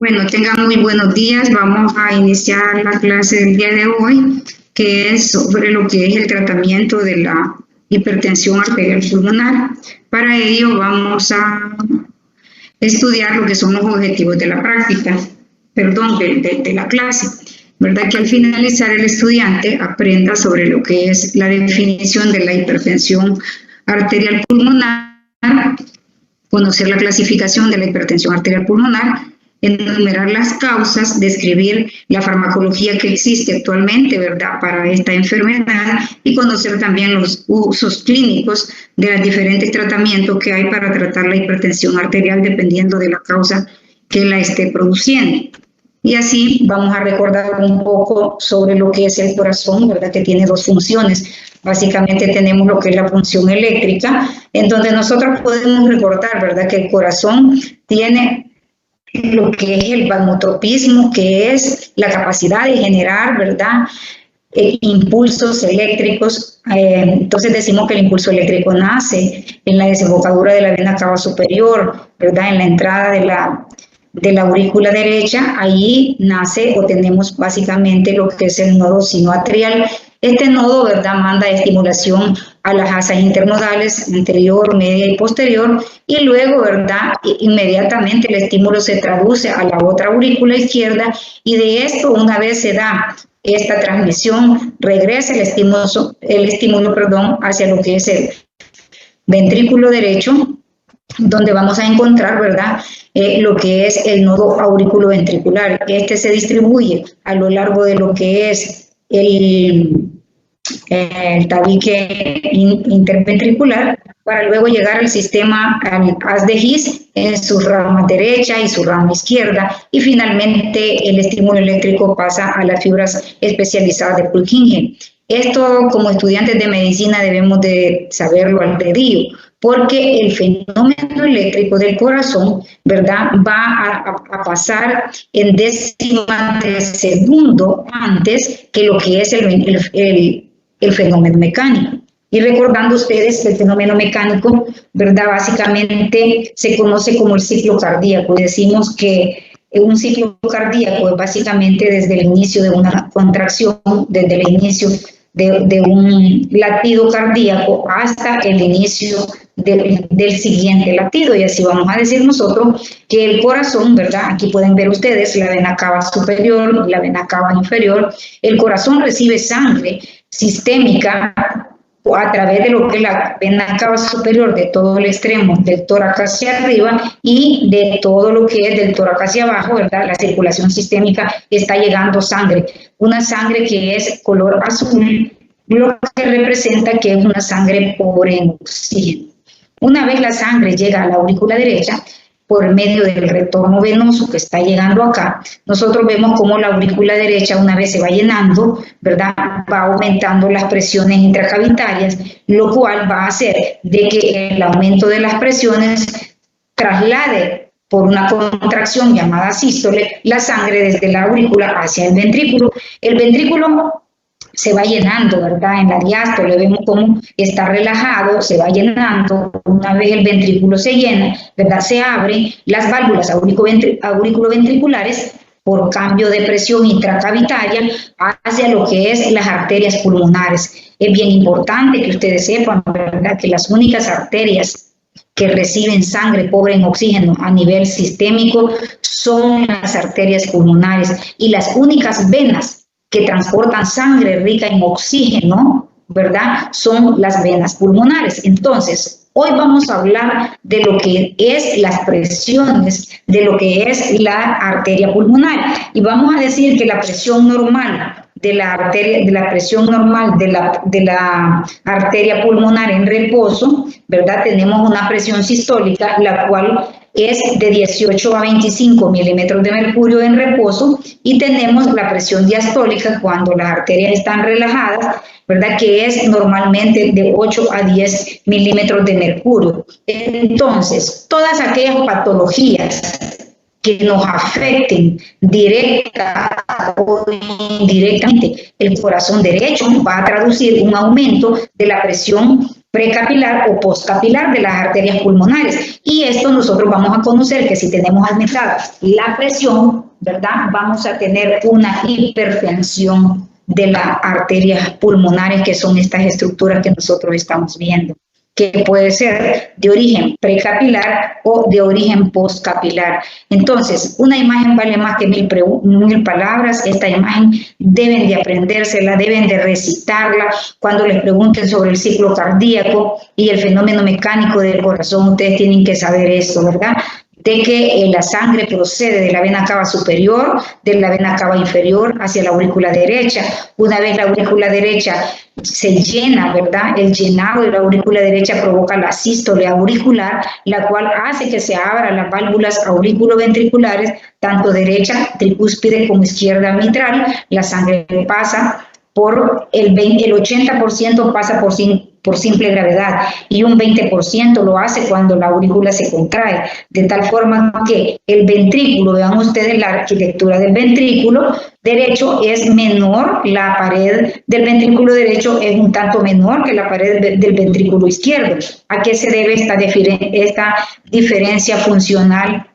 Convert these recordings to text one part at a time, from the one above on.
Bueno, tengan muy buenos días. Vamos a iniciar la clase del día de hoy, que es sobre lo que es el tratamiento de la hipertensión arterial pulmonar. Para ello vamos a estudiar lo que son los objetivos de la práctica, de la clase. ¿Verdad? Que al finalizar el estudiante aprenda sobre lo que es la definición de la hipertensión arterial pulmonar, conocer la clasificación de la hipertensión arterial pulmonar, enumerar las causas, describir la farmacología que existe actualmente, ¿verdad?, para esta enfermedad, y conocer también los usos clínicos de los diferentes tratamientos que hay para tratar la hipertensión arterial dependiendo de la causa que la esté produciendo. Y así vamos a recordar un poco sobre lo que es el corazón, ¿verdad?, que tiene dos funciones. Básicamente tenemos lo que es la función eléctrica, en donde nosotros podemos recordar, ¿verdad?, que el corazón tiene lo que es el valvotropismo, que es la capacidad de generar, ¿verdad?, impulsos eléctricos. Entonces decimos que el impulso eléctrico nace en la desembocadura de la vena cava superior, ¿verdad?, en la entrada de la aurícula derecha. Ahí nace o tenemos básicamente lo que es el nodo sinoatrial. Este nodo, ¿verdad?, manda estimulación a las asas internodales anterior, media y posterior, y luego, ¿verdad?, inmediatamente el estímulo se traduce a la otra aurícula izquierda, y de esto, una vez se da esta transmisión, regresa el estímulo hacia lo que es el ventrículo derecho, donde vamos a encontrar, ¿verdad?, lo que es el nodo auriculoventricular. Este se distribuye a lo largo de lo que es el tabique interventricular, para luego llegar al sistema, al haz de His en su rama derecha y su rama izquierda, y finalmente el estímulo eléctrico pasa a las fibras especializadas de Purkinje. Esto, como estudiantes de medicina, debemos de saberlo al dedillo, porque el fenómeno eléctrico del corazón, ¿verdad?, va a pasar en décimas de segundo antes que lo que es el fenómeno mecánico. Y recordando ustedes que el fenómeno mecánico, ¿verdad?, básicamente se conoce como el ciclo cardíaco, y decimos que un ciclo cardíaco es básicamente desde el inicio de una contracción, desde el inicio de un latido cardíaco hasta el inicio del siguiente latido. Y así vamos a decir nosotros que el corazón, ¿verdad?, aquí pueden ver ustedes la vena cava superior y la vena cava inferior. El corazón recibe sangre sistémica a través de lo que es la vena cava superior, de todo el extremo del tórax hacia arriba, y de todo lo que es del tórax hacia abajo, ¿verdad? La circulación sistémica está llegando sangre, una sangre que es color azul, lo que representa que es una sangre pobre en oxígeno. Una vez la sangre llega a la aurícula derecha, por medio del retorno venoso que está llegando acá, nosotros vemos cómo la aurícula derecha, una vez se va llenando, ¿verdad?, va aumentando las presiones intracavitarias, lo cual va a hacer de que el aumento de las presiones traslade por una contracción llamada sístole la sangre desde la aurícula hacia el ventrículo. El ventrículo se va llenando, ¿verdad? En la diástole vemos cómo está relajado, se va llenando. Una vez el ventrículo se llena, ¿verdad?, se abren las válvulas auriculoventriculares por cambio de presión intracavitaria hacia lo que es las arterias pulmonares. Es bien importante que ustedes sepan, ¿verdad?, que las únicas arterias que reciben sangre pobre en oxígeno a nivel sistémico son las arterias pulmonares, y las únicas venas que transportan sangre rica en oxígeno, ¿verdad?, son las venas pulmonares. Entonces, hoy vamos a hablar de lo que es las presiones, de lo que es la arteria pulmonar, y vamos a decir que la presión normal de la arteria pulmonar en reposo, ¿verdad?, tenemos una presión sistólica, la cual es de 18 a 25 milímetros de mercurio en reposo, y tenemos la presión diastólica cuando las arterias están relajadas, ¿verdad?, que es normalmente de 8 a 10 milímetros de mercurio. Entonces, todas aquellas patologías que nos afecten directa o indirectamente el corazón derecho va a traducir un aumento de la presión precapilar o postcapilar de las arterias pulmonares. Y esto nosotros vamos a conocer que si tenemos aumentada la presión, ¿verdad? Vamos a tener una hipertensión de las arterias pulmonares, que son estas estructuras que nosotros estamos viendo, que puede ser de origen precapilar o de origen postcapilar. Entonces, una imagen vale más que mil palabras. Esta imagen deben de aprendérsela, deben de recitarla. Cuando les pregunten sobre el ciclo cardíaco y el fenómeno mecánico del corazón, ustedes tienen que saber esto, ¿verdad? De que la sangre procede de la vena cava superior, de la vena cava inferior hacia la aurícula derecha. Una vez la aurícula derecha se llena, ¿verdad? El llenado de la aurícula derecha provoca la sístole auricular, la cual hace que se abran las válvulas auriculoventriculares, tanto derecha tricúspide como izquierda mitral. La sangre pasa por el 80% pasa por simple gravedad y un 20% lo hace cuando la aurícula se contrae, de tal forma que el ventrículo, vean ustedes la arquitectura del ventrículo derecho es menor, la pared del ventrículo derecho es un tanto menor que la pared del ventrículo izquierdo. ¿A qué se debe esta diferencia funcional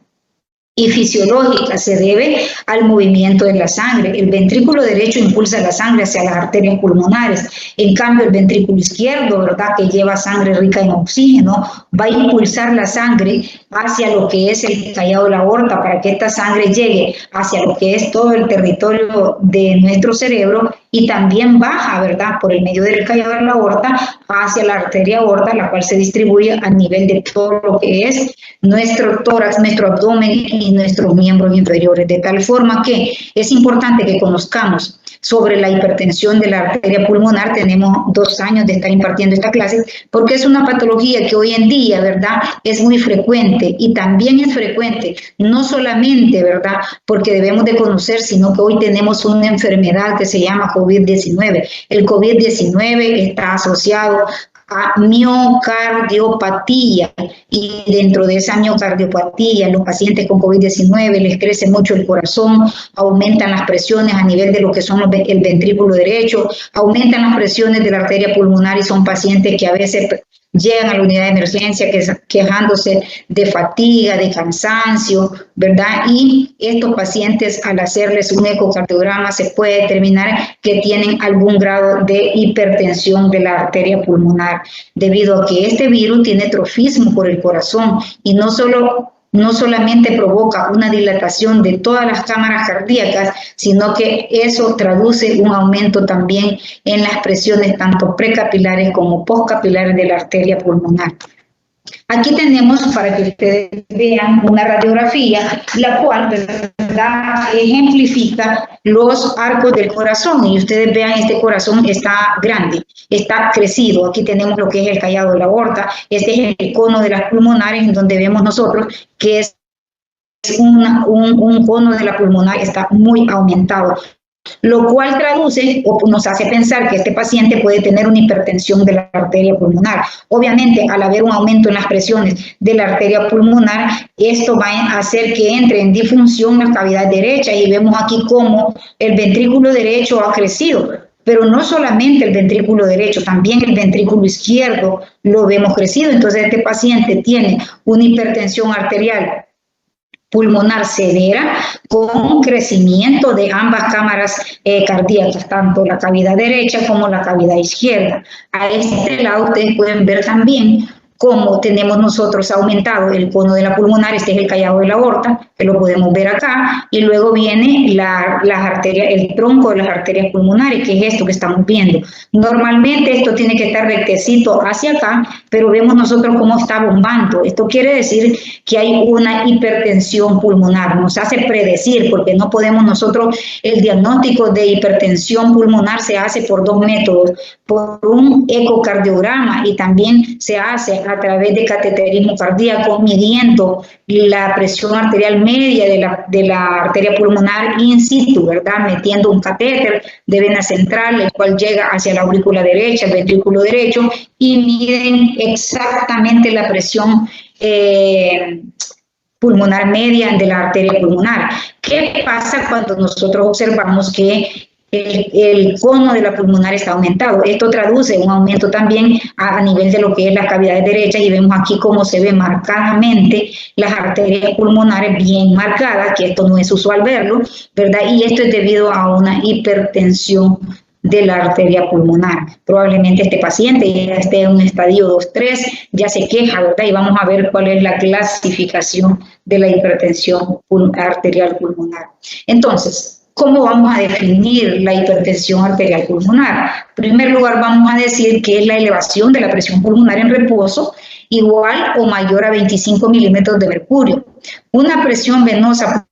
y fisiológica? Se debe al movimiento de la sangre. El ventrículo derecho impulsa la sangre hacia las arterias pulmonares. En cambio, el ventrículo izquierdo, ¿verdad?, que lleva sangre rica en oxígeno, va a impulsar la sangre hacia lo que es el callado de la aorta, para que esta sangre llegue hacia lo que es todo el territorio de nuestro cerebro, y también baja, ¿verdad?, por el medio del callado de la aorta hacia la arteria aorta, la cual se distribuye a nivel de todo lo que es nuestro tórax, nuestro abdomen y nuestros miembros inferiores, de tal forma que es importante que conozcamos sobre la hipertensión de la arteria pulmonar. Tenemos 2 años de estar impartiendo esta clase, porque es una patología que hoy en día, ¿verdad?, es muy frecuente, y también es frecuente, no solamente, ¿verdad?, porque debemos de conocer, sino que hoy tenemos una enfermedad que se llama COVID-19. El COVID-19 está asociado a miocardiopatía, y dentro de esa miocardiopatía, los pacientes con COVID-19 les crece mucho el corazón, aumentan las presiones a nivel de lo que son el ventrículo derecho, aumentan las presiones de la arteria pulmonar, y son pacientes que a veces llegan a la unidad de emergencia quejándose de fatiga, de cansancio, ¿verdad? Y estos pacientes, al hacerles un ecocardiograma, se puede determinar que tienen algún grado de hipertensión de la arteria pulmonar, debido a que este virus tiene trofismo por el corazón, y no solamente provoca una dilatación de todas las cámaras cardíacas, sino que eso traduce un aumento también en las presiones tanto precapilares como postcapilares de la arteria pulmonar. Aquí tenemos, para que ustedes vean, una radiografía, la cual, ¿verdad?, ejemplifica los arcos del corazón, y ustedes vean, este corazón está grande, está crecido. Aquí tenemos lo que es el callado de la aorta. Este es el cono de las pulmonares, en donde vemos nosotros que es un cono de la pulmonar, está muy aumentado, lo cual traduce o nos hace pensar que este paciente puede tener una hipertensión de la arteria pulmonar. Obviamente, al haber un aumento en las presiones de la arteria pulmonar, esto va a hacer que entre en disfunción la cavidad derecha, y vemos aquí cómo el ventrículo derecho ha crecido. Pero no solamente el ventrículo derecho, también el ventrículo izquierdo lo vemos crecido. Entonces, este paciente tiene una hipertensión arterial pulmonar severa, con crecimiento de ambas cámaras cardíacas, tanto la cavidad derecha como la cavidad izquierda. A este lado ustedes pueden ver también cómo tenemos nosotros aumentado el cono de la pulmonar. Este es el callado de la aorta, que lo podemos ver acá, y luego viene las arterias, el tronco de las arterias pulmonares, que es esto que estamos viendo. Normalmente esto tiene que estar rectecito hacia acá, pero vemos nosotros cómo está bombando. Esto quiere decir que hay una hipertensión pulmonar. Nos hace predecir, porque no podemos nosotros, el diagnóstico de hipertensión pulmonar se hace por 2 métodos, por un ecocardiograma, y también se hace a través de cateterismo cardíaco, midiendo la presión arterial media de la arteria pulmonar in situ, ¿verdad?, metiendo un catéter de vena central, el cual llega hacia la aurícula derecha, el ventrículo derecho, y miden exactamente la presión pulmonar media de la arteria pulmonar. ¿Qué pasa cuando nosotros observamos que el cono de la pulmonar está aumentado. Esto traduce un aumento también a nivel de lo que es las cavidades derechas, y vemos aquí cómo se ve marcadamente las arterias pulmonares bien marcadas, que esto no es usual verlo, ¿verdad? Y esto es debido a una hipertensión de la arteria pulmonar. Probablemente este paciente ya esté en un estadio 2-3, ya se queja, ¿verdad? Y vamos a ver cuál es la clasificación de la hipertensión arterial pulmonar. Entonces, ¿cómo vamos a definir la hipertensión arterial pulmonar? En primer lugar, vamos a decir que es la elevación de la presión pulmonar en reposo igual o mayor a 25 milímetros de mercurio. Una presión venosa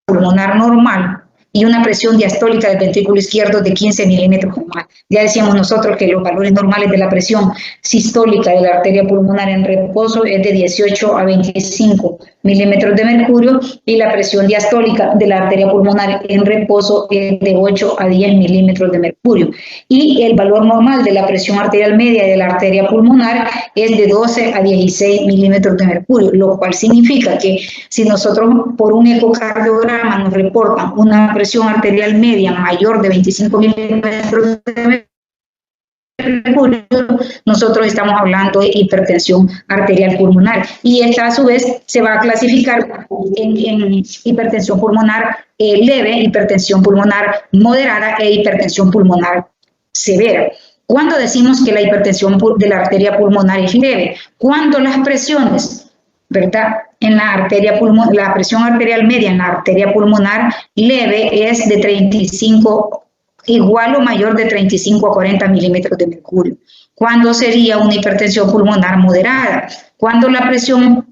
pulmonar normal y una presión diastólica del ventrículo izquierdo de 15 milímetros o más. Ya decíamos nosotros que los valores normales de la presión sistólica de la arteria pulmonar en reposo es de 18 a 25 milímetros de mercurio, y la presión diastólica de la arteria pulmonar en reposo es de 8 a 10 milímetros de mercurio. Y el valor normal de la presión arterial media de la arteria pulmonar es de 12 a 16 milímetros de mercurio, lo cual significa que si nosotros por un ecocardiograma nos reportan una presión arterial media mayor de 25 milímetros de mercurio, nosotros estamos hablando de hipertensión arterial pulmonar, y esta a su vez se va a clasificar en hipertensión pulmonar leve, hipertensión pulmonar moderada e hipertensión pulmonar severa. ¿Cuándo decimos que la hipertensión de la arteria pulmonar es leve? Cuando las presiones, ¿verdad?, en la arteria pulmonar, la presión arterial media en la arteria pulmonar leve es de 35, igual o mayor de 35 a 40 milímetros de mercurio. ¿Cuándo sería una hipertensión pulmonar moderada? Cuando la presión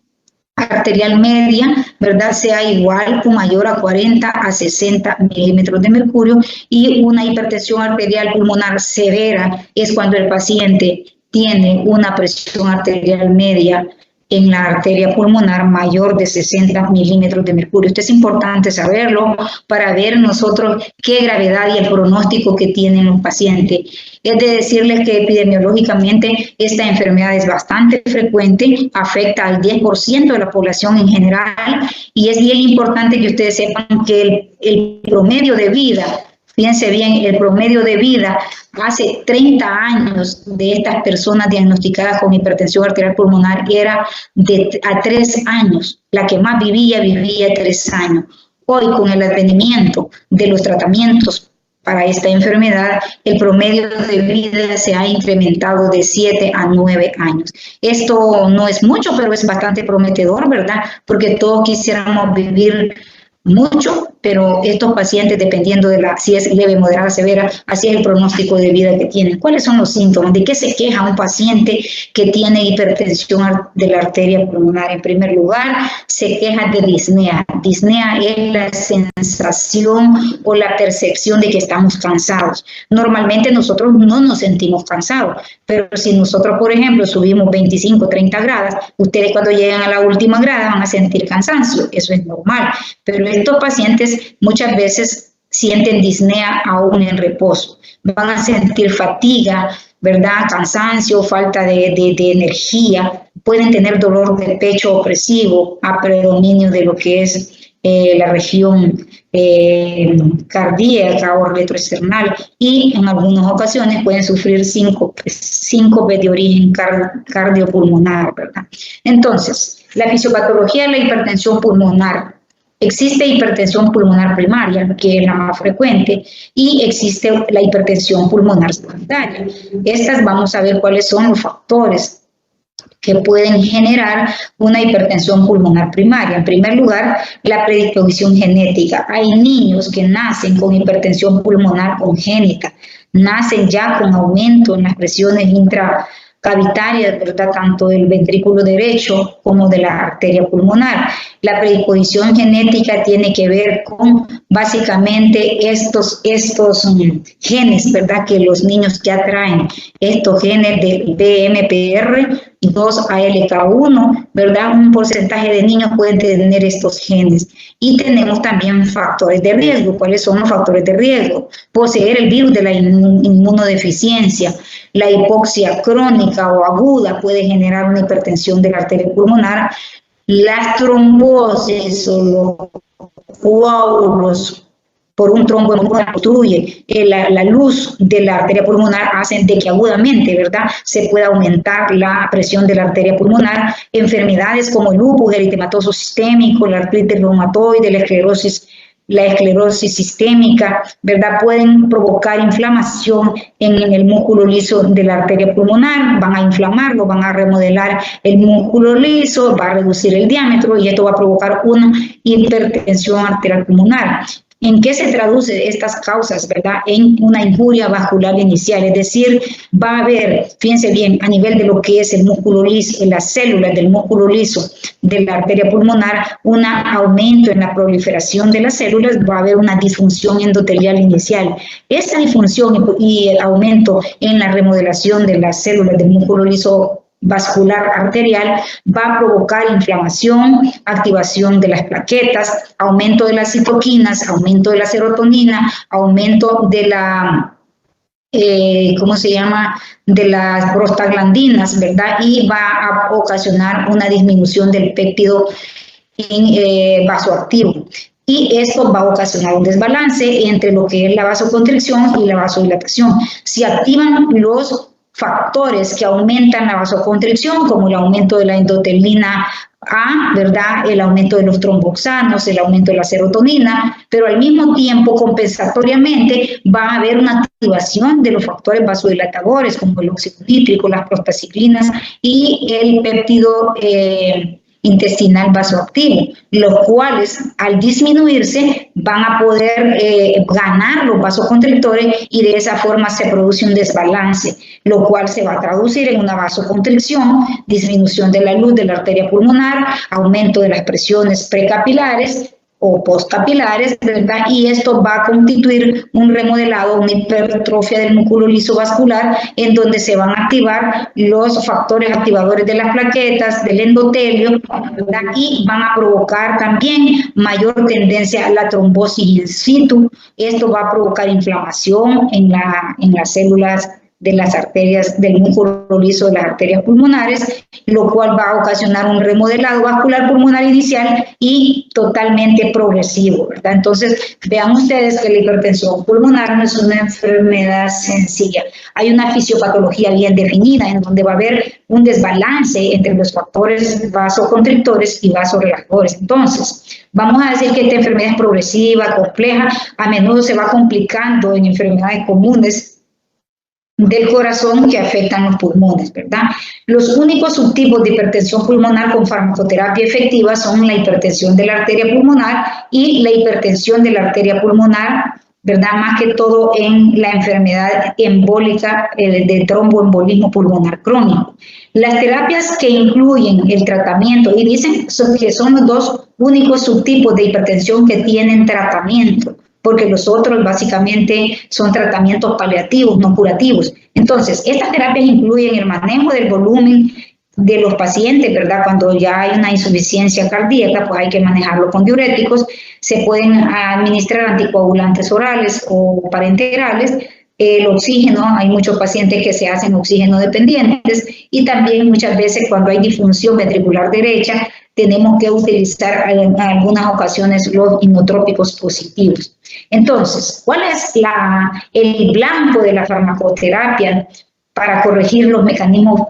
arterial media, ¿verdad?, sea igual o mayor a 40 a 60 milímetros de mercurio, y una hipertensión arterial pulmonar severa es cuando el paciente tiene una presión arterial media en la arteria pulmonar mayor de 60 milímetros de mercurio. Esto es importante saberlo para ver nosotros qué gravedad y el pronóstico que tienen los pacientes. Es de decirles que epidemiológicamente esta enfermedad es bastante frecuente, afecta al 10% de la población en general, y es bien importante que ustedes sepan que el promedio de vida, fíjense bien, el promedio de vida hace 30 años de estas personas diagnosticadas con hipertensión arterial pulmonar era a 3 años. La que más vivía 3 años. Hoy, con el advenimiento de los tratamientos para esta enfermedad, el promedio de vida se ha incrementado de 7 a 9 años. Esto no es mucho, pero es bastante prometedor, ¿verdad? Porque todos quisiéramos vivir mucho, pero estos pacientes, dependiendo de si es leve, moderada, severa, así es el pronóstico de vida que tienen. ¿Cuáles son los síntomas? ¿De qué se queja un paciente que tiene hipertensión de la arteria pulmonar? En primer lugar, se queja de disnea. Disnea es la sensación o la percepción de que estamos cansados. Normalmente nosotros no nos sentimos cansados, pero si nosotros, por ejemplo, subimos 25, 30 gradas, ustedes cuando llegan a la última grada van a sentir cansancio. Eso es normal, pero estos pacientes muchas veces sienten disnea aún en reposo. Van a sentir fatiga, ¿verdad?, cansancio, falta de energía. Pueden tener dolor de pecho opresivo a predominio de lo que es la región cardíaca o retroesternal, y en algunas ocasiones pueden sufrir síncope de origen cardiopulmonar, ¿verdad? Entonces, la fisiopatología de la hipertensión pulmonar. Existe hipertensión pulmonar primaria, que es la más frecuente, y existe la hipertensión pulmonar secundaria. Estas vamos a ver cuáles son los factores que pueden generar una hipertensión pulmonar primaria. En primer lugar, la predisposición genética. Hay niños que nacen con hipertensión pulmonar congénita, nacen ya con aumento en las presiones intracavitarias, ¿verdad?, tanto del ventrículo derecho como de la arteria pulmonar. La predisposición genética tiene que ver con básicamente estos genes, ¿verdad?, que los niños ya traen, estos genes del BMPR, 2-ALK1, ¿verdad? Un porcentaje de niños pueden tener estos genes. Y tenemos también factores de riesgo. ¿Cuáles son los factores de riesgo? Poseer el virus de la inmunodeficiencia, la hipoxia crónica o aguda puede generar una hipertensión de la arteria pulmonar, las trombosis o los coágulos por un trombo obstruye, la luz de la arteria pulmonar hace de que agudamente, ¿verdad?, se pueda aumentar la presión de la arteria pulmonar. Enfermedades como el lupus eritematoso sistémico, la artritis reumatoide, la esclerosis sistémica, ¿verdad?, pueden provocar inflamación en el músculo liso de la arteria pulmonar, van a inflamarlo, van a remodelar el músculo liso, va a reducir el diámetro y esto va a provocar una hipertensión arterial pulmonar. ¿En qué se traduce estas causas, verdad? En una injuria vascular inicial, es decir, va a haber, fíjense bien, a nivel de lo que es el músculo liso, las células del músculo liso de la arteria pulmonar, un aumento en la proliferación de las células, va a haber una disfunción endotelial inicial. Esa disfunción y el aumento en la remodelación de las células del músculo liso vascular arterial va a provocar inflamación, activación de las plaquetas, aumento de las citoquinas, aumento de la serotonina, aumento de la, de las prostaglandinas, ¿verdad? Y va a ocasionar una disminución del péptido vasoactivo. Y esto va a ocasionar un desbalance entre lo que es la vasoconstricción y la vasodilatación. Si activan los factores que aumentan la vasoconstricción, como el aumento de la endotelina A, ¿verdad?, el aumento de los tromboxanos, el aumento de la serotonina, pero al mismo tiempo, compensatoriamente, va a haber una activación de los factores vasodilatadores, como el óxido nítrico, las prostaciclinas y el péptido intestinal vasoactivo, los cuales al disminuirse van a poder ganar los vasoconstrictores y de esa forma se produce un desbalance, lo cual se va a traducir en una vasoconstricción, disminución de la luz de la arteria pulmonar, aumento de las presiones precapilares o postcapilares, ¿verdad? Y esto va a constituir un remodelado, una hipertrofia del músculo liso vascular, en donde se van a activar los factores activadores de las plaquetas, del endotelio, ¿verdad? Y van a provocar también mayor tendencia a la trombosis in situ. Esto va a provocar inflamación en las células de las arterias del músculo liso de las arterias pulmonares, lo cual va a ocasionar un remodelado vascular pulmonar inicial y totalmente progresivo, ¿verdad? Entonces, vean ustedes que la hipertensión pulmonar no es una enfermedad sencilla. Hay una fisiopatología bien definida en donde va a haber un desbalance entre los factores vasoconstrictores y vasorelaxadores. Entonces, vamos a decir que esta enfermedad es progresiva, compleja, a menudo se va complicando en enfermedades comunes del corazón que afectan los pulmones, ¿verdad? Los únicos subtipos de hipertensión pulmonar con farmacoterapia efectiva son la hipertensión de la arteria pulmonar y la hipertensión de la arteria pulmonar, ¿verdad? Más que todo en la enfermedad embólica de tromboembolismo pulmonar crónico. Las terapias que incluyen el tratamiento, y dicen que son los dos únicos subtipos de hipertensión que tienen tratamiento, porque los otros básicamente son tratamientos paliativos, no curativos. Entonces, estas terapias incluyen el manejo del volumen de los pacientes, ¿verdad? Cuando ya hay una insuficiencia cardíaca, pues hay que manejarlo con diuréticos. Se pueden administrar anticoagulantes orales o parenterales. El oxígeno, hay muchos pacientes que se hacen oxígeno dependientes y también muchas veces cuando hay disfunción ventricular derecha, tenemos que utilizar en algunas ocasiones los inotrópicos positivos. Entonces, ¿cuál es el blanco de la farmacoterapia para corregir los mecanismos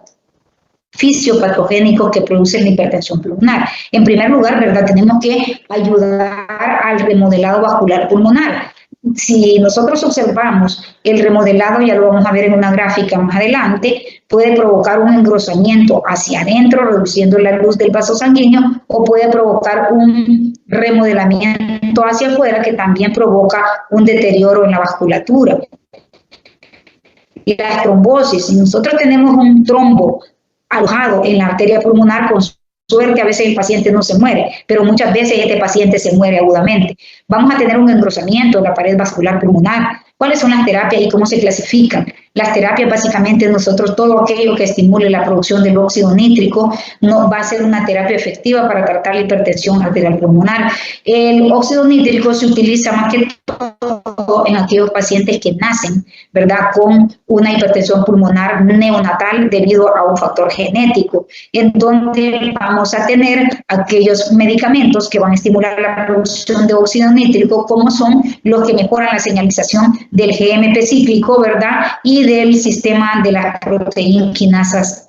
fisiopatogénicos que producen la hipertensión pulmonar? En primer lugar, ¿verdad?, tenemos que ayudar al remodelado vascular pulmonar. Si nosotros observamos el remodelado, ya lo vamos a ver en una gráfica más adelante, puede provocar un engrosamiento hacia adentro, reduciendo la luz del vaso sanguíneo, o puede provocar un remodelamiento hacia afuera, que también provoca un deterioro en la vasculatura. Y la trombosis, si nosotros tenemos un trombo alojado en la arteria pulmonar, con suerte a veces el paciente no se muere, pero muchas veces este paciente se muere agudamente. Vamos a tener un engrosamiento de la pared vascular pulmonar. ¿Cuáles son las terapias y cómo se clasifican? Las terapias, básicamente, nosotros todo aquello que estimule la producción del óxido nítrico no va a ser una terapia efectiva para tratar la hipertensión arterial pulmonar. El óxido nítrico se utiliza más que todo en aquellos pacientes que nacen, ¿verdad?, con una hipertensión pulmonar neonatal debido a un factor genético, en donde vamos a tener aquellos medicamentos que van a estimular la producción de óxido nítrico, como son los que mejoran la señalización del GMP cíclico, ¿verdad?, y del sistema de las proteinquinasas.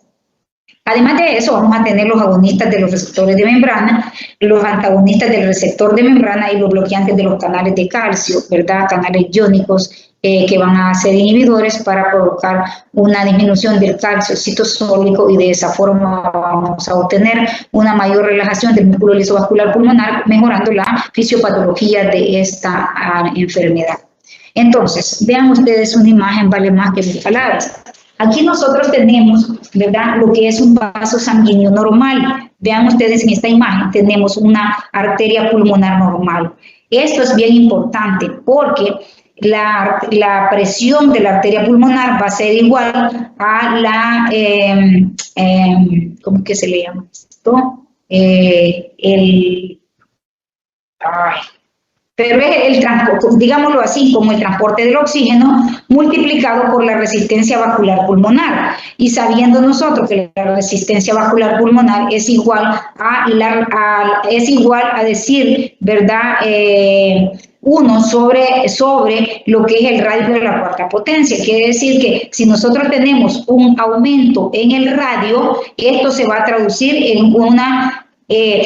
Además de eso, vamos a tener los agonistas de los receptores de membrana, los antagonistas del receptor de membrana y los bloqueantes de los canales de calcio, ¿verdad?, canales iónicos, que van a ser inhibidores para provocar una disminución del calcio citosólico, y de esa forma vamos a obtener una mayor relajación del músculo liso vascular pulmonar, mejorando la fisiopatología de esta enfermedad. Entonces, vean ustedes, una imagen vale más que mil palabras. Aquí nosotros tenemos, ¿verdad?, lo que es un vaso sanguíneo normal. Vean ustedes en esta imagen, tenemos una arteria pulmonar normal. Esto es bien importante porque la presión de la arteria pulmonar va a ser igual a la, ¿cómo que se le llama esto? Pero es el transporte, digámoslo así, como el transporte del oxígeno multiplicado por la resistencia vascular pulmonar. Y sabiendo nosotros que la resistencia vascular pulmonar es igual a decir, ¿verdad?, 1 sobre lo que es el radio de la cuarta potencia. Quiere decir que si nosotros tenemos un aumento en el radio, esto se va a traducir en una,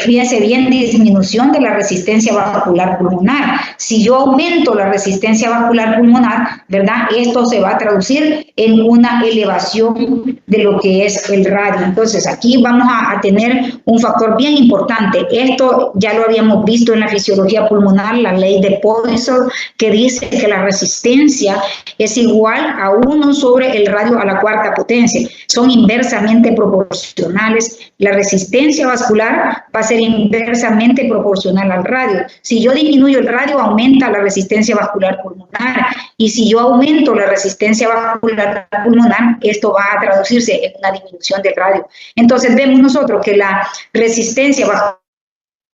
fíjense bien, disminución de la resistencia vascular pulmonar. Si yo aumento la resistencia vascular pulmonar, ¿verdad?, esto se va a traducir en una elevación de lo que es el radio. Entonces, aquí vamos a tener un factor bien importante. Esto ya lo habíamos visto en la fisiología pulmonar, la ley de Poisson, que dice que la resistencia es igual a 1 sobre el radio a la cuarta potencia. Son inversamente proporcionales. La resistencia vascular va a ser inversamente proporcional al radio. Si yo disminuyo el radio, aumenta la resistencia vascular pulmonar, y si yo aumento la resistencia vascular pulmonar, esto va a traducirse en una disminución del radio. Entonces vemos nosotros que la resistencia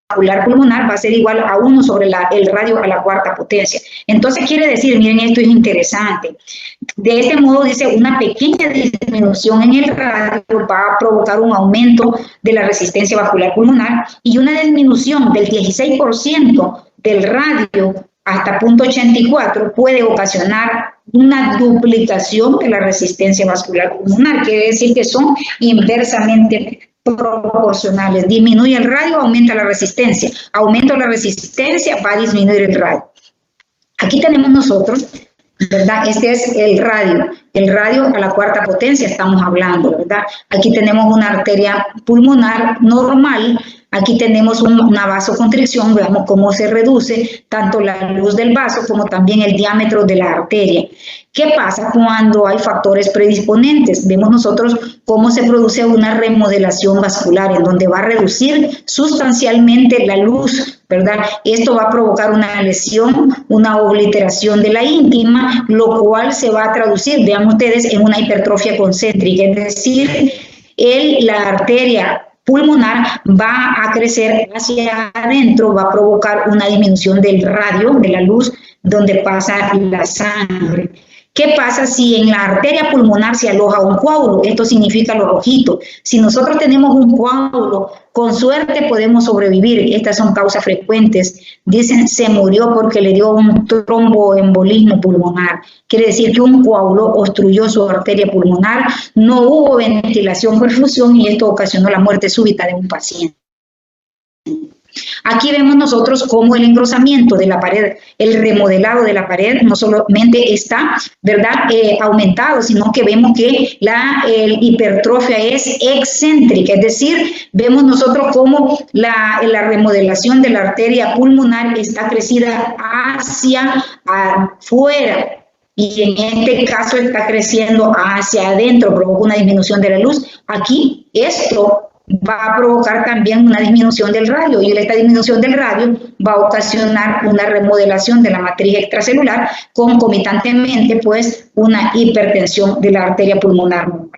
vascular pulmonar va a ser igual a 1 sobre el radio a la cuarta potencia. Entonces quiere decir, miren, esto es interesante. De este modo, dice, una pequeña disminución en el radio va a provocar un aumento de la resistencia vascular pulmonar, y una disminución del 16% del radio hasta 0.84 puede ocasionar una duplicación de la resistencia vascular pulmonar. Quiere decir que son inversamente proporcionales. Disminuye el radio, aumenta la resistencia. Aumenta la resistencia, va a disminuir el radio. Aquí tenemos nosotros, ¿verdad? Este es el radio a la cuarta potencia estamos hablando, ¿verdad? Aquí tenemos una arteria pulmonar normal. Aquí tenemos una vasoconstricción, veamos cómo se reduce tanto la luz del vaso como también el diámetro de la arteria. ¿Qué pasa cuando hay factores predisponentes? Vemos nosotros cómo se produce una remodelación vascular, en donde va a reducir sustancialmente la luz, ¿verdad? Esto va a provocar una lesión, una obliteración de la íntima, lo cual se va a traducir, vean ustedes, en una hipertrofia concéntrica, es decir, la arteria pulmonar va a crecer hacia adentro, va a provocar una disminución del radio, de la luz, donde pasa la sangre. ¿Qué pasa si en la arteria pulmonar se aloja un coágulo? Esto significa lo rojito. Si nosotros tenemos un coágulo, con suerte podemos sobrevivir. Estas son causas frecuentes. Dicen, se murió porque le dio un tromboembolismo pulmonar. Quiere decir que un coágulo obstruyó su arteria pulmonar, no hubo ventilación o perfusión, y esto ocasionó la muerte súbita de un paciente. Aquí vemos nosotros cómo el engrosamiento de la pared, el remodelado de la pared, no solamente está, ¿verdad?, aumentado, sino que vemos que la hipertrofia es excéntrica, es decir, vemos nosotros cómo la remodelación de la arteria pulmonar está crecida hacia afuera, y en este caso está creciendo hacia adentro, provoca una disminución de la luz. Aquí esto va a provocar también una disminución del radio, y esta disminución del radio va a ocasionar una remodelación de la matriz extracelular, concomitantemente pues una hipertensión de la arteria pulmonar normal.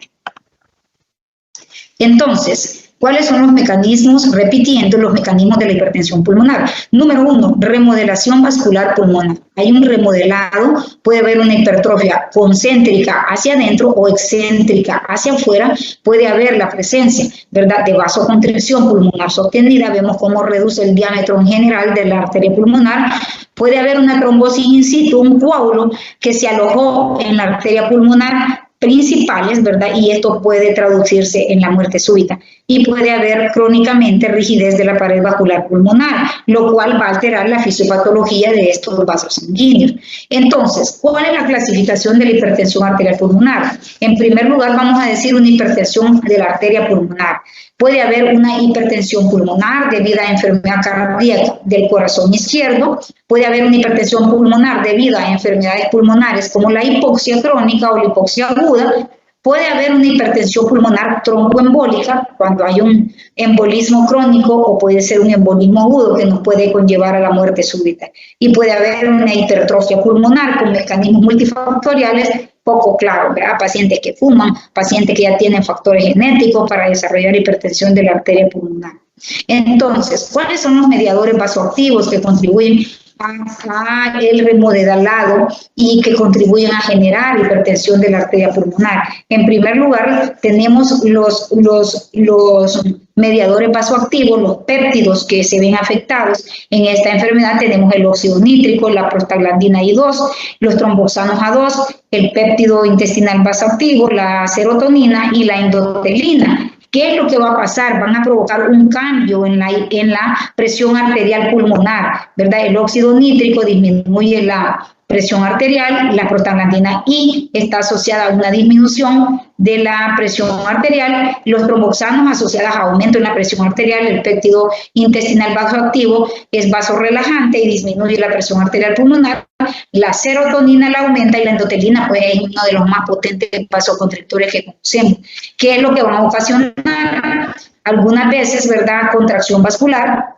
Entonces, ¿cuáles son los mecanismos? Repitiendo los mecanismos de la hipertensión pulmonar. Número 1, remodelación vascular pulmonar. Hay un remodelado, puede haber una hipertrofia concéntrica hacia adentro o excéntrica hacia afuera, puede haber la presencia, ¿verdad?, de vasoconstricción pulmonar sostenida, vemos cómo reduce el diámetro en general de la arteria pulmonar, puede haber una trombosis in situ, un coágulo que se alojó en la arteria pulmonar principales, ¿verdad? Y esto puede traducirse en la muerte súbita. Y puede haber crónicamente rigidez de la pared vascular pulmonar, lo cual va a alterar la fisiopatología de estos vasos sanguíneos. Entonces, ¿cuál es la clasificación de la hipertensión arterial pulmonar? En primer lugar, vamos a decir una hipertensión de la arteria pulmonar. Puede haber una hipertensión pulmonar debido a enfermedad cardíaca del corazón izquierdo, puede haber una hipertensión pulmonar debido a enfermedades pulmonares como la hipoxia crónica o la hipoxia aguda, puede haber una hipertensión pulmonar tromboembólica cuando hay un embolismo crónico o puede ser un embolismo agudo que nos puede conllevar a la muerte súbita. Y puede haber una hipertrofia pulmonar con mecanismos multifactoriales poco claros, ¿verdad? Pacientes que fuman, pacientes que ya tienen factores genéticos para desarrollar hipertensión de la arteria pulmonar. Entonces, ¿cuáles son los mediadores vasoactivos que contribuyen a el remodelado y que contribuyen a generar hipertensión de la arteria pulmonar? En primer lugar, tenemos los mediadores vasoactivos, los péptidos que se ven afectados en esta enfermedad. Tenemos el óxido nítrico, la prostaglandina I2, los tromboxanos A2, el péptido intestinal vasoactivo, la serotonina y la endotelina. ¿Qué es lo que va a pasar? Van a provocar un cambio en la presión arterial pulmonar, ¿verdad? El óxido nítrico disminuye la presión arterial, la prostaglandina I está asociada a una disminución de la presión arterial, los tromboxanos asociados a aumento en la presión arterial, el péptido intestinal vasoactivo es vasorrelajante y disminuye la presión arterial pulmonar, la serotonina la aumenta y la endotelina pues es uno de los más potentes vasoconstrictores que conocemos. ¿Qué es lo que va a ocasionar? Algunas veces, ¿verdad?, contracción vascular,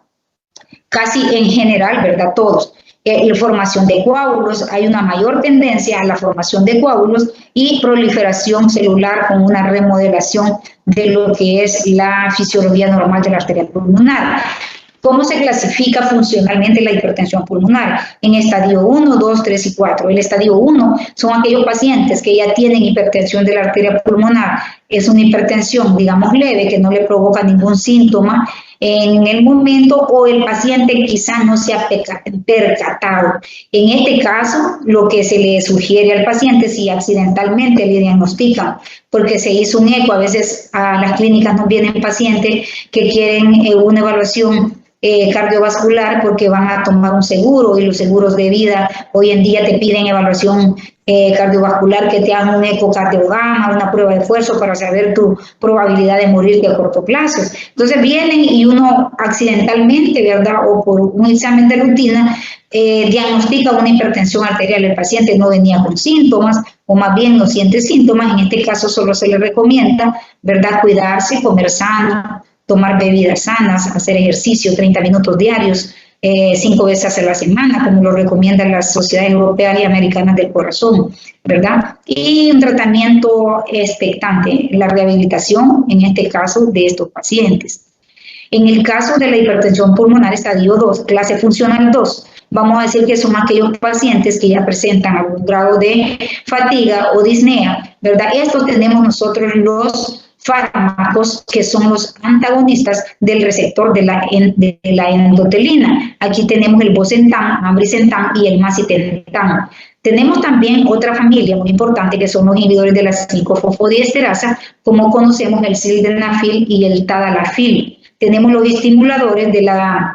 casi en general, ¿verdad?, todos. La formación de coágulos, hay una mayor tendencia a la formación de coágulos y proliferación celular con una remodelación de lo que es la fisiología normal de la arteria pulmonar. ¿Cómo se clasifica funcionalmente la hipertensión pulmonar? En estadio 1, 2, 3 y 4. El estadio 1 son aquellos pacientes que ya tienen hipertensión de la arteria pulmonar. Es una hipertensión, digamos, leve, que no le provoca ningún síntoma en el momento o el paciente quizá no se ha percatado. En este caso, lo que se le sugiere al paciente, si accidentalmente le diagnostican, porque se hizo un eco, a veces a las clínicas nos vienen pacientes que quieren una evaluación cardiovascular porque van a tomar un seguro y los seguros de vida hoy en día te piden evaluación cardiovascular, que te hagan un ecocardiograma, una prueba de esfuerzo para saber tu probabilidad de morirte a corto plazo. Entonces vienen y uno accidentalmente, ¿verdad?, o por un examen de rutina, diagnostica una hipertensión arterial. El paciente no venía con síntomas o más bien no siente síntomas. En este caso solo se le recomienda, ¿verdad?, cuidarse, comer sano, tomar bebidas sanas, hacer ejercicio 30 minutos diarios, 5 veces a la semana, como lo recomiendan las sociedades europeas y americanas del corazón, ¿verdad? Y un tratamiento expectante, la rehabilitación, en este caso, de estos pacientes. En el caso de la hipertensión pulmonar estadio 2, clase funcional 2, vamos a decir que son aquellos pacientes que ya presentan algún grado de fatiga o disnea, ¿verdad? Estos tenemos nosotros los fármacos que son los antagonistas del receptor de la endotelina. Aquí tenemos el bosentan, ambrisentan y el macitentan. Tenemos también otra familia muy importante que son los inhibidores de la 5-fosfodiesterasa, como conocemos el sildenafil y el tadalafil. Tenemos los estimuladores de la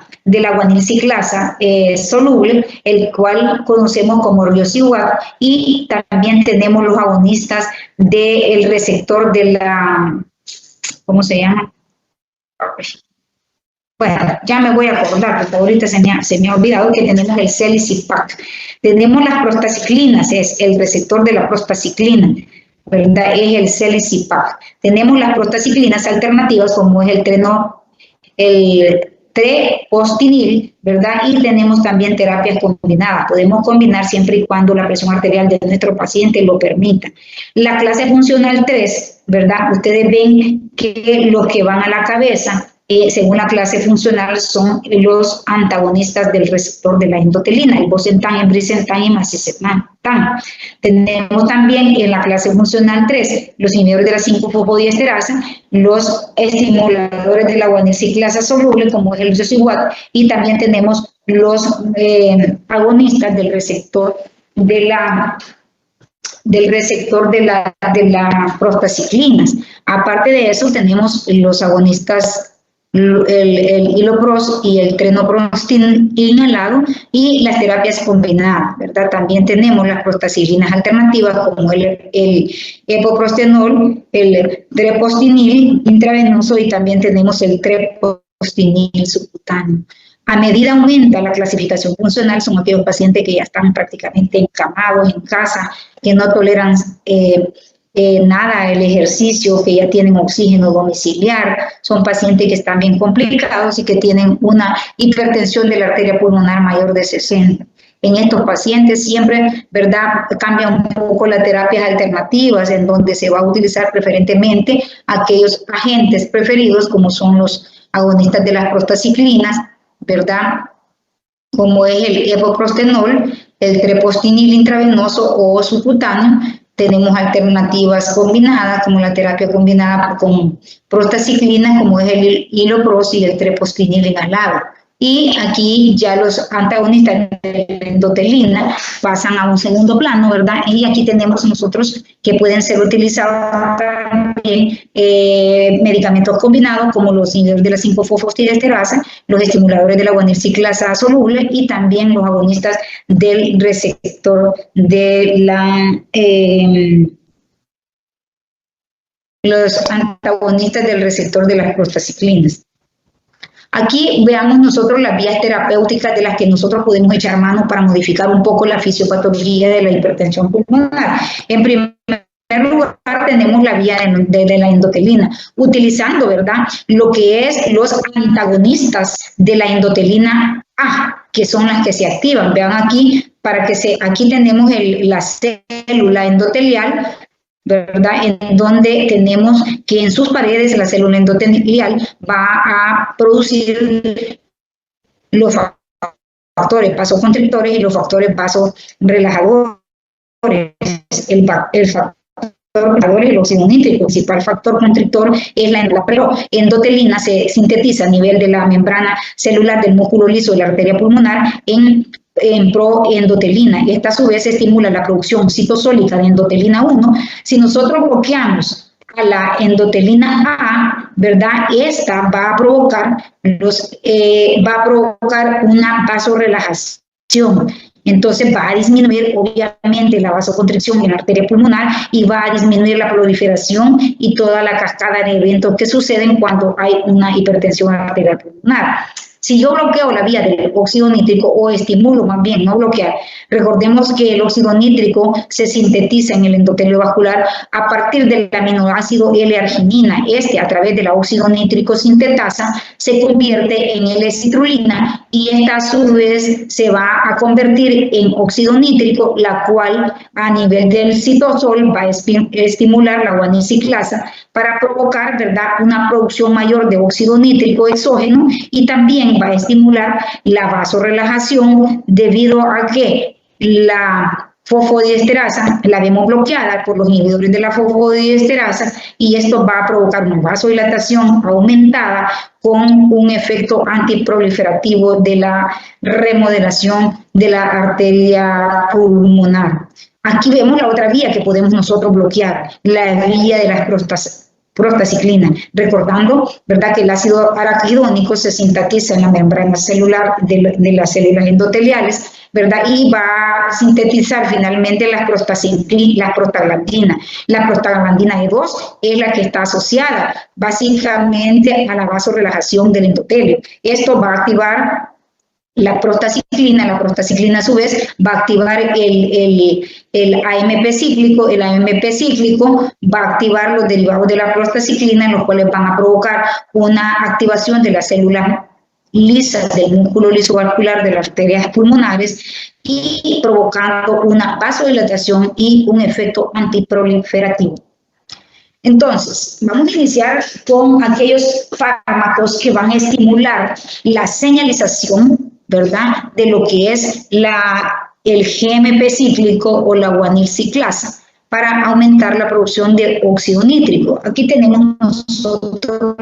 guanilciclasa soluble, el cual conocemos como riociguat, y también tenemos los agonistas del receptor de la, ¿cómo se llama? Bueno, ya me voy a acordar, porque ahorita se me ha olvidado que tenemos el Celicipac. Tenemos las prostaciclinas, es el receptor de la prostaciclina. ¿verdad? Es el Celisipag. Tenemos las prostaciclinas alternativas como es el trepostinil, ¿verdad? Y tenemos también terapias combinadas. Podemos combinar siempre y cuando la presión arterial de nuestro paciente lo permita. La clase funcional 3, ¿verdad? Ustedes ven que los que van a la cabeza, según la clase funcional, son los antagonistas del receptor de la endotelina, el bosentan, el brisentan y macisentan. Tenemos también en la clase funcional 3 los inhibidores de la 5-fosfodiesterasa, los estimuladores de la guaniciclasa soluble, como es el Josiguat, y también tenemos los agonistas del receptor de las prostaciclinas. Aparte de eso, tenemos los agonistas, el hilopros y el trenoprostin inhalado y las terapias combinadas, ¿verdad? También tenemos las prostaciclinas alternativas como el epoprostenol, el trepostinil intravenoso y también tenemos el trepostinil subcutáneo. A medida aumenta la clasificación funcional, son aquellos pacientes que ya están prácticamente encamados en casa, que no toleran nada el ejercicio, que ya tienen oxígeno domiciliar, son pacientes que están bien complicados y que tienen una hipertensión de la arteria pulmonar mayor de 60. En estos pacientes siempre, ¿verdad?, cambian un poco las terapias alternativas en donde se va a utilizar preferentemente aquellos agentes preferidos como son los agonistas de las prostaciclinas, ¿verdad?, como es el epoprostenol, el trepostinil intravenoso o subcutáneo. Tenemos alternativas combinadas, como la terapia combinada con prostaciclina, como es el hilopros y el trepostinil inhalado. Y aquí ya los antagonistas de la endotelina pasan a un segundo plano, ¿verdad? Y aquí tenemos nosotros que pueden ser utilizados también medicamentos combinados, como los inhibidores de la 5-fosfodiesterasa, los estimuladores de la guaniciclasa soluble y también los agonistas del receptor de la... los antagonistas del receptor de las prostaciclinas. Aquí veamos nosotros las vías terapéuticas de las que nosotros podemos echar mano para modificar un poco la fisiopatología de la hipertensión pulmonar. En primer lugar, tenemos la vía de la endotelina, utilizando, ¿verdad?, lo que es los antagonistas de la endotelina A, que son las que se activan. Vean aquí, aquí tenemos la célula endotelial, ¿verdad?, en donde tenemos que en sus paredes la célula endotelial va a producir los factores vasoconstrictores y los factores vasorelajadores. El factor es el óxido nítrico. El principal factor constrictor es la endotelina, se sintetiza a nivel de la membrana celular del músculo liso de la arteria pulmonar en proendotelina. Esta a su vez estimula la producción citosólica de endotelina 1. Si nosotros bloqueamos a la endotelina A, ¿verdad?, esta va a provocar una vasorelajación. Entonces va a disminuir obviamente la vasoconstricción en la arteria pulmonar y va a disminuir la proliferación y toda la cascada de eventos que suceden cuando hay una hipertensión arterial pulmonar. Si yo bloqueo la vía del óxido nítrico o estimulo más bien, no bloquear, recordemos que el óxido nítrico se sintetiza en el endotelio vascular a partir del aminoácido L-arginina. A través del óxido nítrico sintetasa, se convierte en L-citrulina y esta a su vez se va a convertir en óxido nítrico, la cual a nivel del citosol va a estimular la guaniciclasa para provocar, ¿verdad?, una producción mayor de óxido nítrico exógeno y también va a estimular la vasorelajación debido a que la fosfodiesterasa la vemos bloqueada por los inhibidores de la fosfodiesterasa y esto va a provocar una vasodilatación aumentada con un efecto antiproliferativo de la remodelación de la arteria pulmonar. Aquí vemos la otra vía que podemos nosotros bloquear, la vía de las prostaciclina, recordando, ¿verdad?, que el ácido araquidónico se sintetiza en la membrana celular de las células endoteliales, ¿verdad?, y va a sintetizar finalmente las prostaglandinas. La prostaglandina E2 es la que está asociada básicamente a la vasorelajación del endotelio. Esto va a activar la prostaciclina a su vez va a activar el AMP cíclico, va a activar los derivados de la prostaciclina, los cuales van a provocar una activación de las células lisas del músculo lisovascular de las arterias pulmonares y provocando una vasodilatación y un efecto antiproliferativo. Entonces, vamos a iniciar con aquellos fármacos que van a estimular la señalización, ¿verdad?, de lo que es el GMP cíclico o la guanilciclasa para aumentar la producción de óxido nítrico. Aquí tenemos nosotros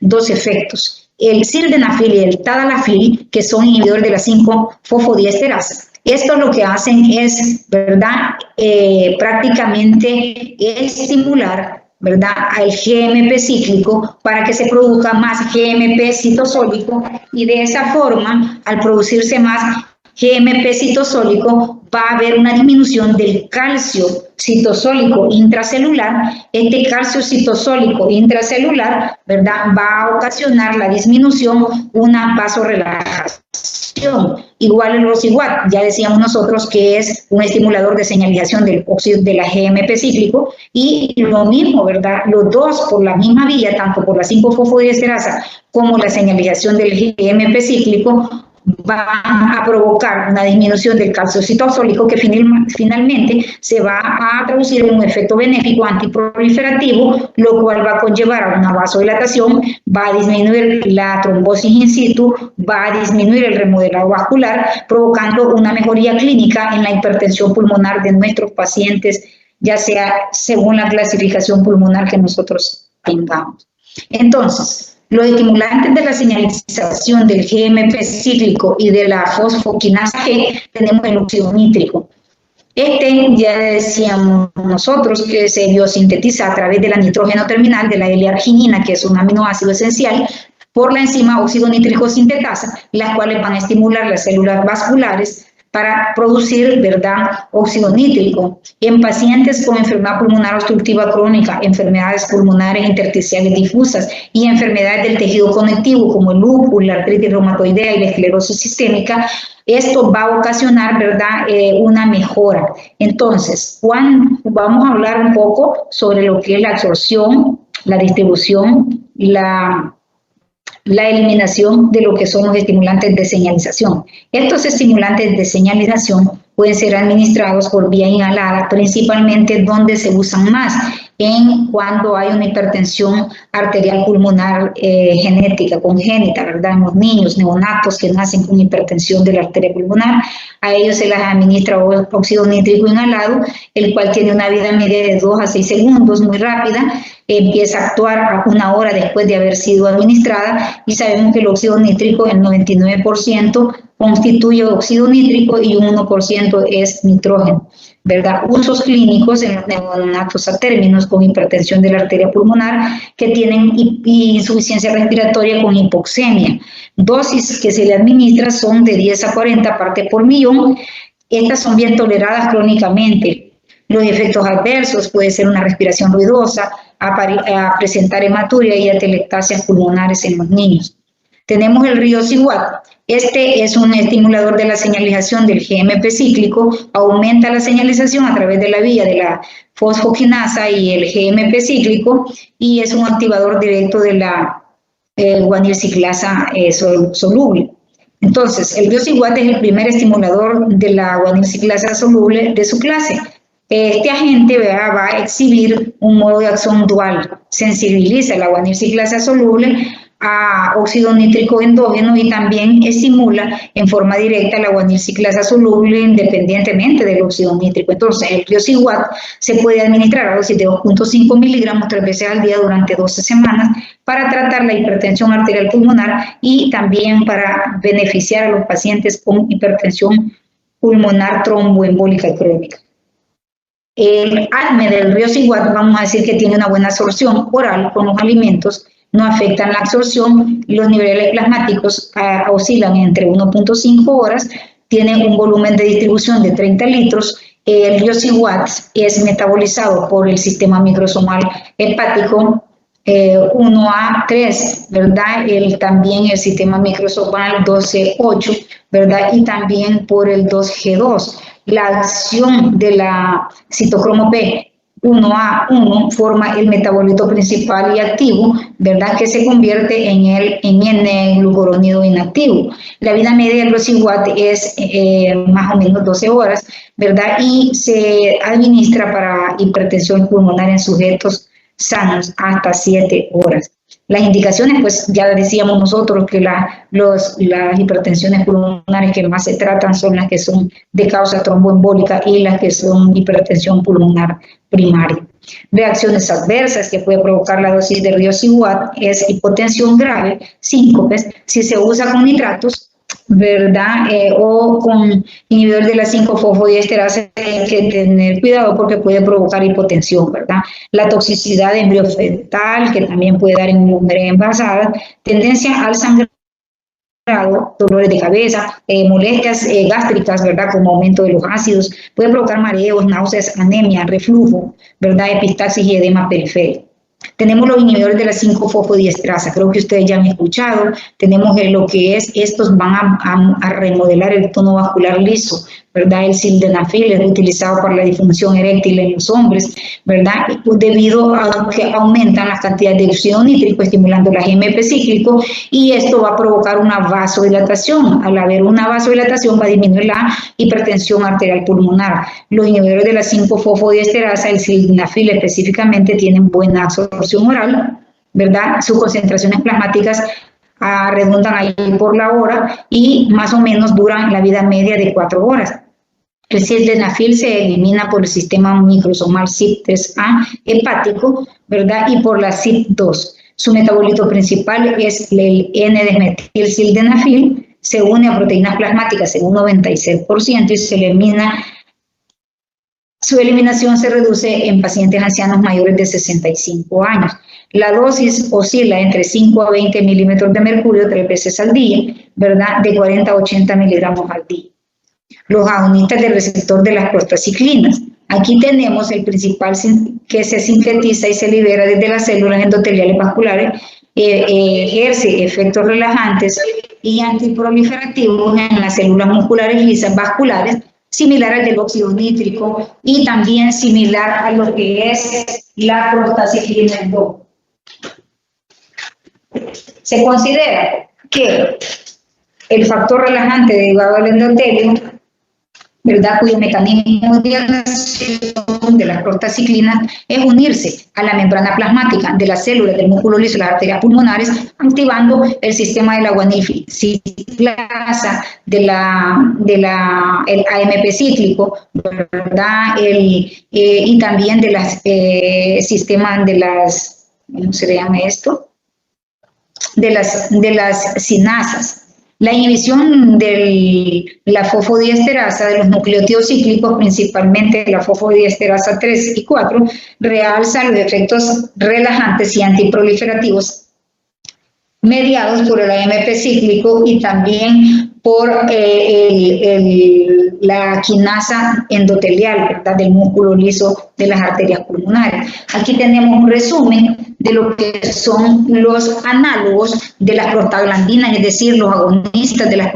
dos efectos, el sildenafil y el tadalafil, que son inhibidores de la 5-fosfodiesterasa. Esto lo que hacen es, ¿verdad?, prácticamente estimular, ¿verdad?, al GMP cíclico para que se produzca más GMP citosólico, y de esa forma, al producirse más GMP citosólico, va a haber una disminución del calcio citosólico intracelular. Este calcio citosólico intracelular, ¿verdad?, va a ocasionar la disminución, una vasorelajación. Igual el Rosiguat, ya decíamos nosotros que es un estimulador de señalización del óxido de la GMP cíclico, y lo mismo, ¿verdad?, los dos por la misma vía, tanto por la 5-fosfodiesterasa como la señalización del GMP cíclico, van a provocar una disminución del calcio citosólico que finalmente se va a traducir en un efecto benéfico antiproliferativo, lo cual va a conllevar a una vasodilatación, va a disminuir la trombosis in situ, va a disminuir el remodelado vascular, provocando una mejoría clínica en la hipertensión pulmonar de nuestros pacientes, ya sea según la clasificación pulmonar que nosotros tengamos. Entonces, los estimulantes de la señalización del GMP cíclico y de la fosfoquinasa G, tenemos el óxido nítrico. Ya decíamos nosotros que se biosintetiza a través de la nitrógeno terminal de la L-arginina, que es un aminoácido esencial, por la enzima óxido nítrico sintetasa, las cuales van a estimular las células vasculares para producir, ¿verdad?, óxido nítrico. En pacientes con enfermedad pulmonar obstructiva crónica, enfermedades pulmonares intersticiales difusas y enfermedades del tejido conectivo como el lupus, la artritis reumatoidea y la esclerosis sistémica, esto va a ocasionar, ¿verdad?, una mejora. Entonces, vamos a hablar un poco sobre lo que es la absorción, la distribución, la eliminación de lo que son los estimulantes de señalización. Estos estimulantes de señalización pueden ser administrados por vía inhalada, principalmente donde se usan más, cuando hay una hipertensión arterial pulmonar genética, congénita, ¿verdad?, en los niños, neonatos que nacen con hipertensión de la arteria pulmonar. A ellos se les administra óxido nítrico inhalado, el cual tiene una vida media de 2 a 6 segundos, muy rápida. Empieza a actuar a 1 hora después de haber sido administrada, y sabemos que el óxido nítrico, el 99% constituye óxido nítrico y un 1% es nitrógeno, ¿verdad? Usos clínicos en los neonatos a términos con hipertensión de la arteria pulmonar que tienen insuficiencia respiratoria con hipoxemia. Dosis que se le administra son de 10 a 40 partes por millón. Estas son bien toleradas crónicamente. Los efectos adversos puede ser una respiración ruidosa, a presentar hematuria y atelectasias pulmonares en los niños. Tenemos el Riociguat. Este es un estimulador de la señalización del GMP cíclico, aumenta la señalización a través de la vía de la fosfoquinasa y el GMP cíclico, y es un activador directo de la guanilciclasa soluble. Entonces, el Riociguat es el primer estimulador de la guanilciclasa soluble de su clase. Este agente va a exhibir un modo de acción dual, sensibiliza la guanilciclasa soluble a óxido nítrico endógeno y también estimula en forma directa la guanilciclasa soluble independientemente del óxido nítrico. Entonces, el Riociguat se puede administrar a dosis de 2.5 miligramos 3 veces al día durante 12 semanas para tratar la hipertensión arterial pulmonar y también para beneficiar a los pacientes con hipertensión pulmonar tromboembólica crónica. El ADME del Riociguat, vamos a decir que tiene una buena absorción oral con los alimentos, no afectan la absorción, los niveles plasmáticos oscilan entre 1.5 horas, tiene un volumen de distribución de 30 litros. El Riociguat es metabolizado por el sistema microsomal hepático 1A3, ¿verdad? También el sistema microsomal 12.8, ¿verdad? Y también por el 2G2. La acción de la citocromo P 1A1 forma el metabolito principal y activo, ¿verdad? Que se convierte en el N-glucurónido inactivo. La vida media del Rosiwat es más o menos 12 horas, ¿verdad? Y se administra para hipertensión pulmonar en sujetos sanos hasta 7 horas. Las indicaciones, pues ya decíamos nosotros que las hipertensiones pulmonares que más se tratan son las que son de causa tromboembólica y las que son hipertensión pulmonar primaria. Reacciones adversas que puede provocar la dosis de Rosiwat es hipotensión grave, síncopes, si se usa con nitratos, ¿verdad? O con inhibidor de la 5-fosfodiesterasa, hay que tener cuidado porque puede provocar hipotensión, ¿verdad? La toxicidad de embrión fetal, que también puede dar en mujer envasada, tendencia al sangrado, dolores de cabeza, molestias gástricas, ¿verdad? Como aumento de los ácidos, puede provocar mareos, náuseas, anemia, reflujo, ¿verdad? Epistaxis y edema periférico. Tenemos los inhibidores de la 5-fosfodiesterasa, creo que ustedes ya han escuchado. Tenemos lo que es, estos van a remodelar el tono vascular liso, ¿verdad? El sildenafil es utilizado para la disfunción eréctil en los hombres, ¿verdad? Debido a que aumentan las cantidades de óxido nítrico, estimulando el AMP cíclico, y esto va a provocar una vasodilatación. Al haber una vasodilatación va a disminuir la hipertensión arterial pulmonar. Los inhibidores de la 5-fosfodiesterasa, el sildenafil específicamente, tienen buena absorción oral, ¿verdad? Sus concentraciones plasmáticas redundan ahí por la hora y más o menos duran la vida media de 4 horas. El sildenafil se elimina por el sistema microsomal CYP3A hepático, ¿verdad? Y por la CYP2. Su metabolito principal es el N-desmetilsildenafil, se une a proteínas plasmáticas en un 96% y se elimina. Su eliminación se reduce en pacientes ancianos mayores de 65 años. La dosis oscila entre 5 a 20 milímetros de mercurio 3 veces al día, ¿verdad? De 40 a 80 miligramos al día. Los agonistas del receptor de las prostaciclinas. Aquí tenemos el principal que se sintetiza y se libera desde las células endoteliales vasculares, ejerce efectos relajantes y antiproliferativos en las células musculares lisas vasculares, similar al del óxido nítrico y también similar a lo que es la prostaciclina 2. Se considera que el factor relajante derivado del endotelio, ¿verdad?, cuyo mecanismo de acción de las prostaciclinas es unirse a la membrana plasmática de las células del músculo liso y las arterias pulmonares, activando el sistema de la guanilciclasa, el AMP cíclico, ¿verdad?, y también de las sistemas de las, ¿cómo se le llama esto?, de las sinasas. La inhibición de la fosfodiesterasa de los nucleótidos cíclicos, principalmente la fosfodiesterasa 3 y 4, realza los efectos relajantes y antiproliferativos mediados por el AMP cíclico y también por la quinasa endotelial, ¿verdad?, del músculo liso de las arterias pulmonares. Aquí tenemos un resumen de lo que son los análogos de las prostaglandinas, es decir, los agonistas de las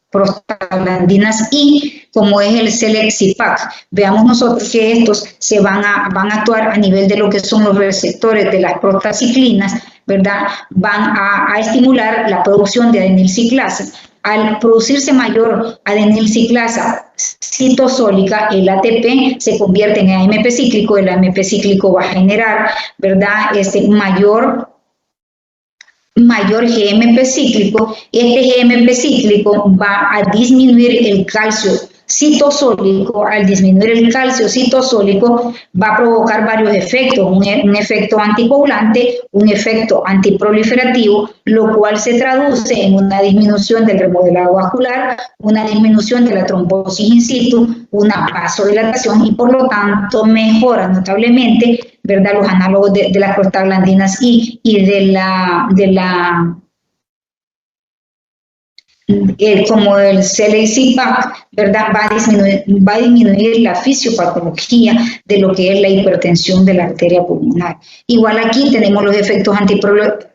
prostaglandinas y como es el Selexipag. Veamos nosotros que estos se van a actuar a nivel de lo que son los receptores de las prostaciclinas, ¿verdad? Van a estimular la producción de adenilciclasa. Al producirse mayor adenilciclasa citosólica, el ATP se convierte en AMP cíclico, el AMP cíclico va a generar, ¿verdad?, mayor GMP cíclico, y este GMP cíclico va a disminuir el calcio citosólico. Al disminuir el calcio citosólico va a provocar varios efectos, un efecto anticoagulante, un efecto antiproliferativo, lo cual se traduce en una disminución del remodelado vascular, una disminución de la trombosis in situ, una vasodilatación y por lo tanto mejora notablemente, ¿verdad?, los análogos de las prostaglandinas y como el CLIC-PAC, ¿verdad? Va a disminuir la fisiopatología de lo que es la hipertensión de la arteria pulmonar. Igual aquí tenemos los efectos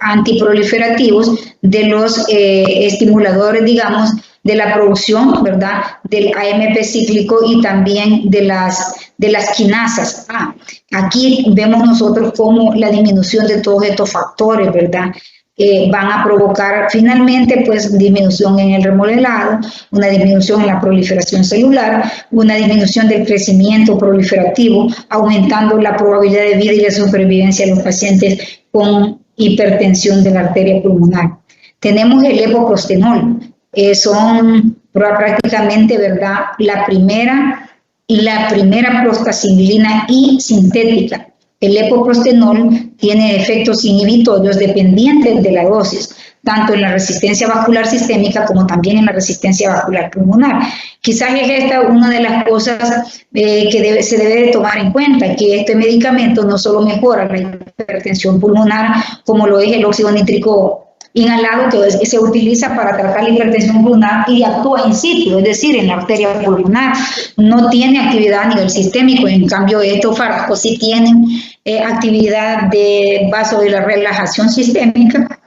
antiproliferativos de los estimuladores, digamos, de la producción, ¿verdad?, del AMP cíclico y también de las quinasas. Aquí vemos nosotros cómo la disminución de todos estos factores, ¿verdad?, van a provocar finalmente pues disminución en el remodelado, una disminución en la proliferación celular, una disminución del crecimiento proliferativo, aumentando la probabilidad de vida y la supervivencia de los pacientes con hipertensión de la arteria pulmonar. Tenemos el epoprostenol, son prácticamente, ¿verdad?, la primera prostaglandina I sintética. El epoprostenol tiene efectos inhibitorios dependientes de la dosis, tanto en la resistencia vascular sistémica como también en la resistencia vascular pulmonar. Quizás es esta una de las cosas que se debe de tomar en cuenta, que este medicamento no solo mejora la hipertensión pulmonar, como lo es el óxido nítrico inhalado, que se utiliza para tratar la hipertensión pulmonar y actúa in situ, es decir, en la arteria pulmonar. No tiene actividad a nivel sistémico, en cambio estos fármacos sí tienen actividad de vasodilatación sistémica,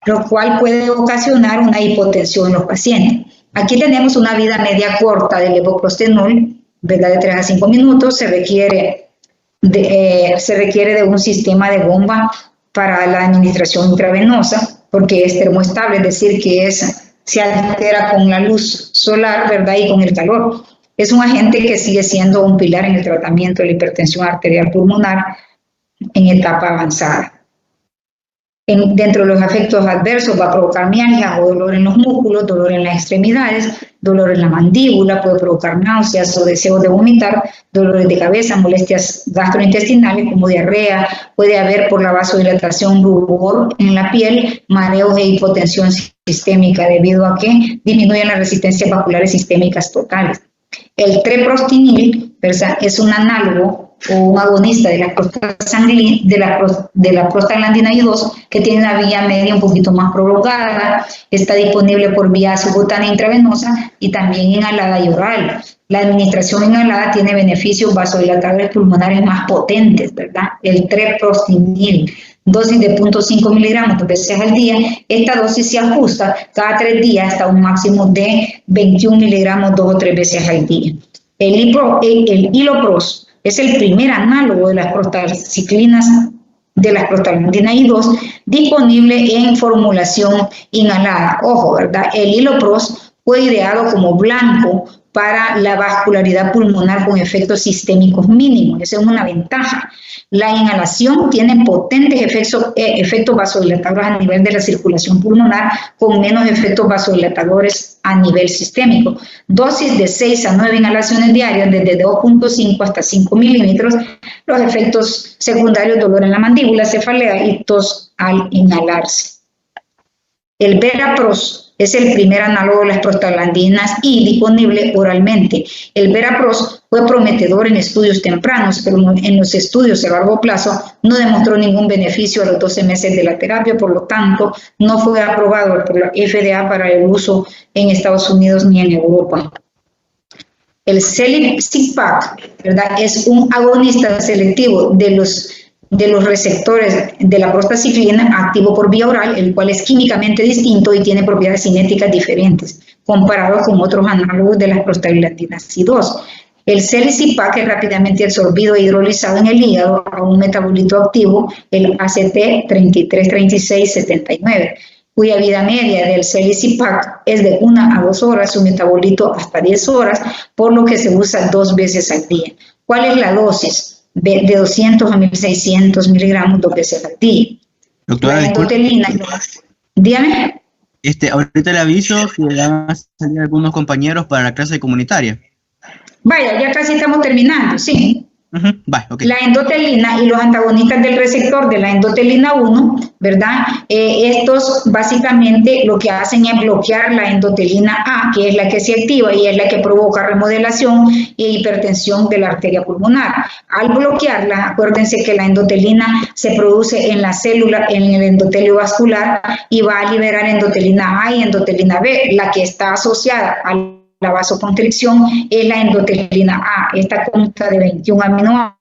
lo cual puede ocasionar una hipotensión en los pacientes. Aquí tenemos una vida media corta del epoprostenol, ¿verdad?, de 3 a 5 minutos. Se requiere de un sistema de bomba para la administración intravenosa, porque es termoestable, es decir, que se altera con la luz solar, ¿verdad?, y con el calor. Es un agente que sigue siendo un pilar en el tratamiento de la hipertensión arterial pulmonar en etapa avanzada. Dentro de los efectos adversos va a provocar mialgia o dolor en los músculos, dolor en las extremidades, dolor en la mandíbula, puede provocar náuseas o deseo de vomitar, dolores de cabeza, molestias gastrointestinales como diarrea, puede haber por la vasodilatación rubor en la piel, mareos e hipotensión sistémica debido a que disminuyen las resistencias vasculares sistémicas totales. El treprostinil, ¿verdad?, es un análogo o un agonista de la prostaglandina I2 que tiene una vía media un poquito más prolongada, está disponible por vía subcutánea intravenosa y también inhalada y oral. La administración inhalada tiene beneficios vasodilatadores pulmonares más potentes, ¿verdad? El treprostinil, dosis de 0.5 miligramos 2 veces al día. Esta dosis se ajusta cada 3 días hasta un máximo de 21 miligramos 2 o 3 veces al día. El Ilopros es el primer análogo de las prostaciclinas de la prostaglandina I2 disponible en formulación inhalada. Ojo, ¿verdad? El Ilopros fue ideado como blanco para la vascularidad pulmonar con efectos sistémicos mínimos. Esa es una ventaja. La inhalación tiene potentes efectos vasodilatadores a nivel de la circulación pulmonar con menos efectos vasodilatadores a nivel sistémico. Dosis de 6 a 9 inhalaciones diarias desde 2.5 hasta 5 milímetros. Los efectos secundarios, dolor en la mandíbula, cefalea y tos al inhalarse. El Verapros es el primer análogo de las prostaglandinas y disponible oralmente. El Verapros fue prometedor en estudios tempranos, pero en los estudios a largo plazo no demostró ningún beneficio a los 12 meses de la terapia, por lo tanto, no fue aprobado por la FDA para el uso en Estados Unidos ni en Europa. El CLIC-PAC, ¿verdad?, es un agonista selectivo de los receptores de la prostaciclina activo por vía oral, el cual es químicamente distinto y tiene propiedades cinéticas diferentes, comparado con otros análogos de las prostaglandinas I2. El CLIC-PAC es rápidamente absorbido e hidrolizado en el hígado a un metabolito activo, el ACT-333679, cuya vida media del CLIC-PAC es de 1 a 2 horas, su metabolito hasta 10 horas, por lo que se usa 2 veces al día. ¿Cuál es la dosis? De 200 a 1600 miligramos 2 veces al día. Doctora, dígame. Ahorita le aviso que van a salir algunos compañeros para la clase comunitaria. Vaya, ya casi estamos terminando, sí. Vale, ok. La endotelina y los antagonistas del receptor de la endotelina 1, ¿verdad? Estos básicamente lo que hacen es bloquear la endotelina A, que es la que se activa y es la que provoca remodelación e hipertensión de la arteria pulmonar. Al bloquearla, acuérdense que la endotelina se produce en la célula, en el endotelio vascular, y va a liberar endotelina A y endotelina B, la que está asociada al la vasoconstricción es la endotelina A. Esta consta de 21 aminoácidos,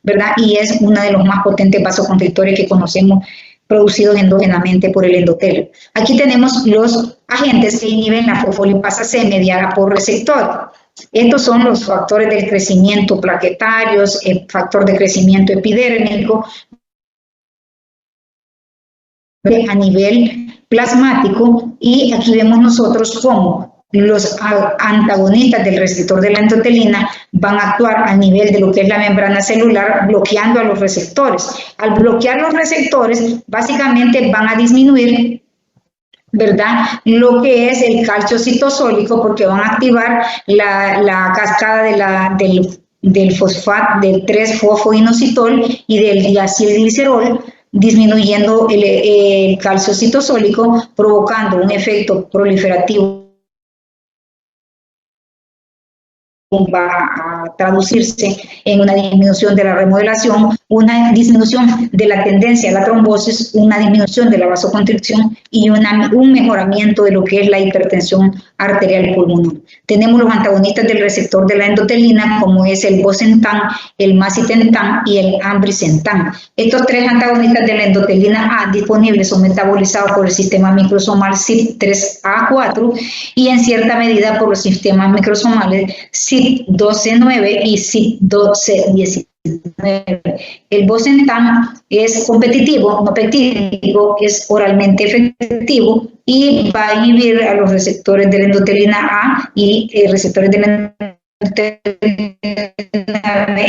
¿verdad? Y es uno de los más potentes vasoconstrictores que conocemos, producidos endógenamente por el endotelio. Aquí tenemos los agentes que inhiben la fosfolipasa C mediada por receptor. Estos son los factores del crecimiento plaquetarios, el factor de crecimiento epidérmico, a nivel plasmático, y aquí vemos nosotros cómo los antagonistas del receptor de la endotelina van a actuar a nivel de lo que es la membrana celular, bloqueando a los receptores. Al bloquear los receptores, básicamente van a disminuir, ¿verdad?, lo que es el calcio citosólico, porque van a activar la cascada del fosfato, del 3-fosfoinositol y del diacilglicerol, disminuyendo el calcio citosólico, provocando un efecto proliferativo. Va a traducirse en una disminución de la remodelación, una disminución de la tendencia a la trombosis, una disminución de la vasoconstricción y un mejoramiento de lo que es la hipertensión arterial pulmonar. Tenemos los antagonistas del receptor de la endotelina, como es el bosentan, el macitentan y el ambrisentan. Estos tres antagonistas de la endotelina A disponibles son metabolizados por el sistema microsomal CYP3A4 y en cierta medida por los sistemas microsomales CYP12-9 y CYP12-19. El bosentan es competitivo, no peptídico, es oralmente efectivo y va a inhibir a los receptores de la endotelina A y receptores de la endotelina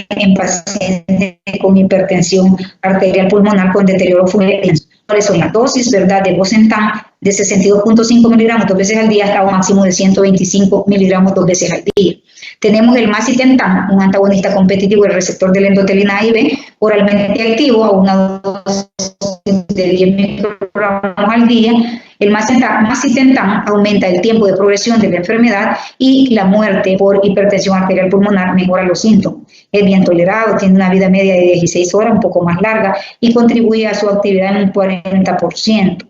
en pacientes con hipertensión arterial pulmonar con deterioro funcional. ¿Cuáles son las dosis, verdad, de bosentan? De 62.5 miligramos 2 veces al día hasta un máximo de 125 miligramos 2 veces al día. Tenemos el macitentan, un antagonista competitivo del receptor de la endotelina A y B, oralmente activo a una dosis de 10 microgramos al día. El macitentan aumenta el tiempo de progresión de la enfermedad y la muerte por hipertensión arterial pulmonar, mejora los síntomas. Es bien tolerado, tiene una vida media de 16 horas, un poco más larga, y contribuye a su actividad en un 40%.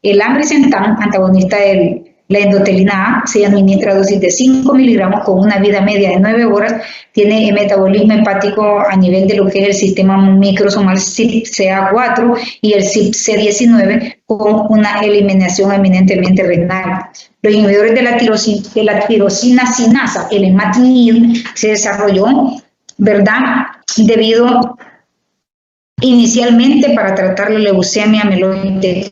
El ambrisentan, antagonista de la endotelina A, se administra a dosis de 5 miligramos con una vida media de 9 horas, tiene metabolismo hepático a nivel de lo que es el sistema microsomal CYP-CA4 y el CYP-C19 con una eliminación eminentemente renal. Los inhibidores de la tirosina sinasa, el imatinib, se desarrolló, ¿verdad?, debido inicialmente para tratar la leucemia mieloide.